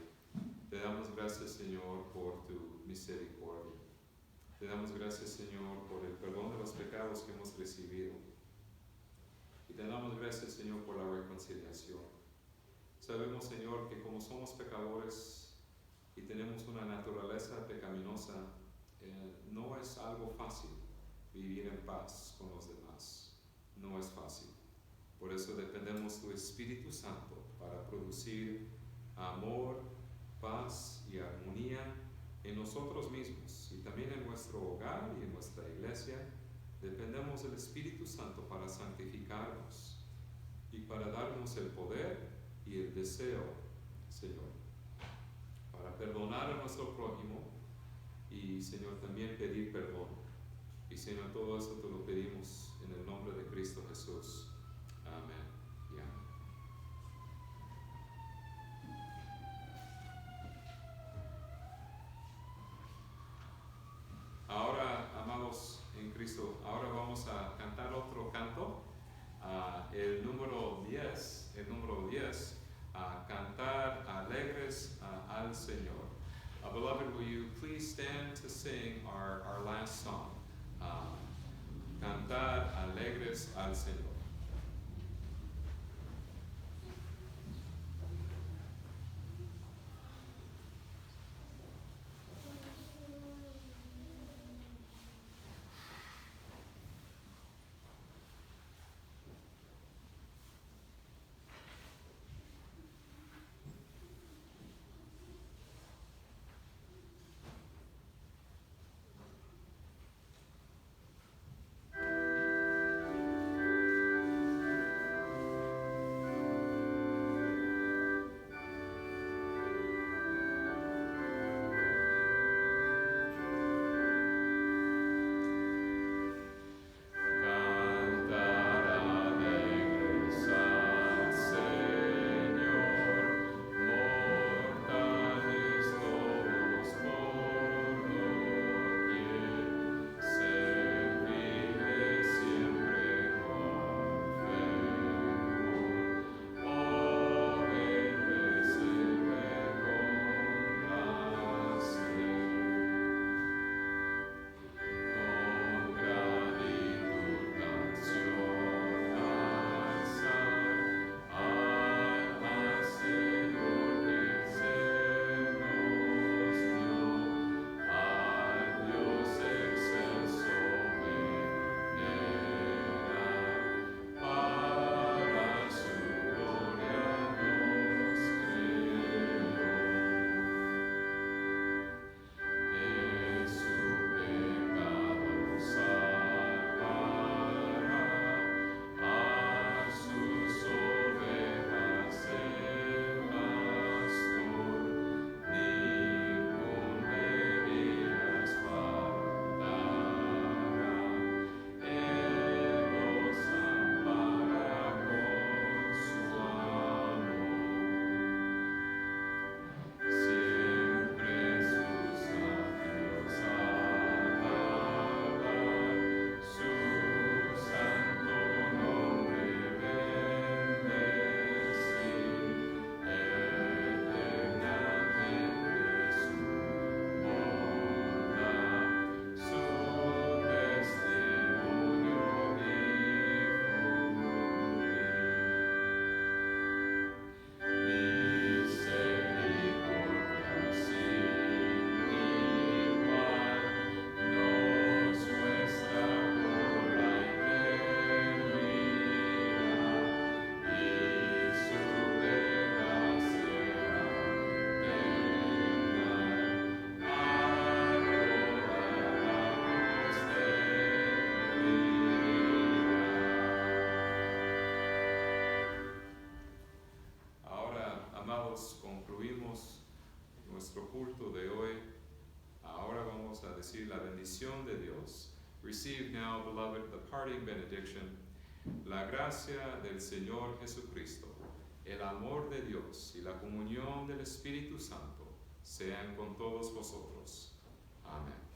Te damos gracias, Señor, por tu misericordia. Te damos gracias, Señor, por el perdón de los pecados que hemos recibido. Y te damos gracias, Señor, por la reconciliación. Sabemos, Señor, que como somos pecadores y tenemos una naturaleza pecaminosa, no es algo fácil vivir en paz con los demás. No es fácil. Por eso dependemos de tu Espíritu Santo para producir amor, paz y armonía en nosotros mismos y también en nuestro hogar y en nuestra iglesia. Dependemos del Espíritu Santo para santificarnos y para darnos el poder y el deseo, Señor, para perdonar a nuestro prójimo y, Señor, también pedir perdón. Y, Señor, todo eso te lo pedimos en el nombre de Cristo Jesús. Amén y amén. Ahora, amados en Cristo, ahora vamos a cantar otro canto, el número 10, cantar alegres al Señor. Beloved, will you please stand to sing our last song, Cantar alegres al Señor. decir la bendición de Dios. Receive now, beloved, the parting benediction. La gracia del Señor Jesucristo, el amor de Dios y la comunión del Espíritu Santo sean con todos vosotros. Amén.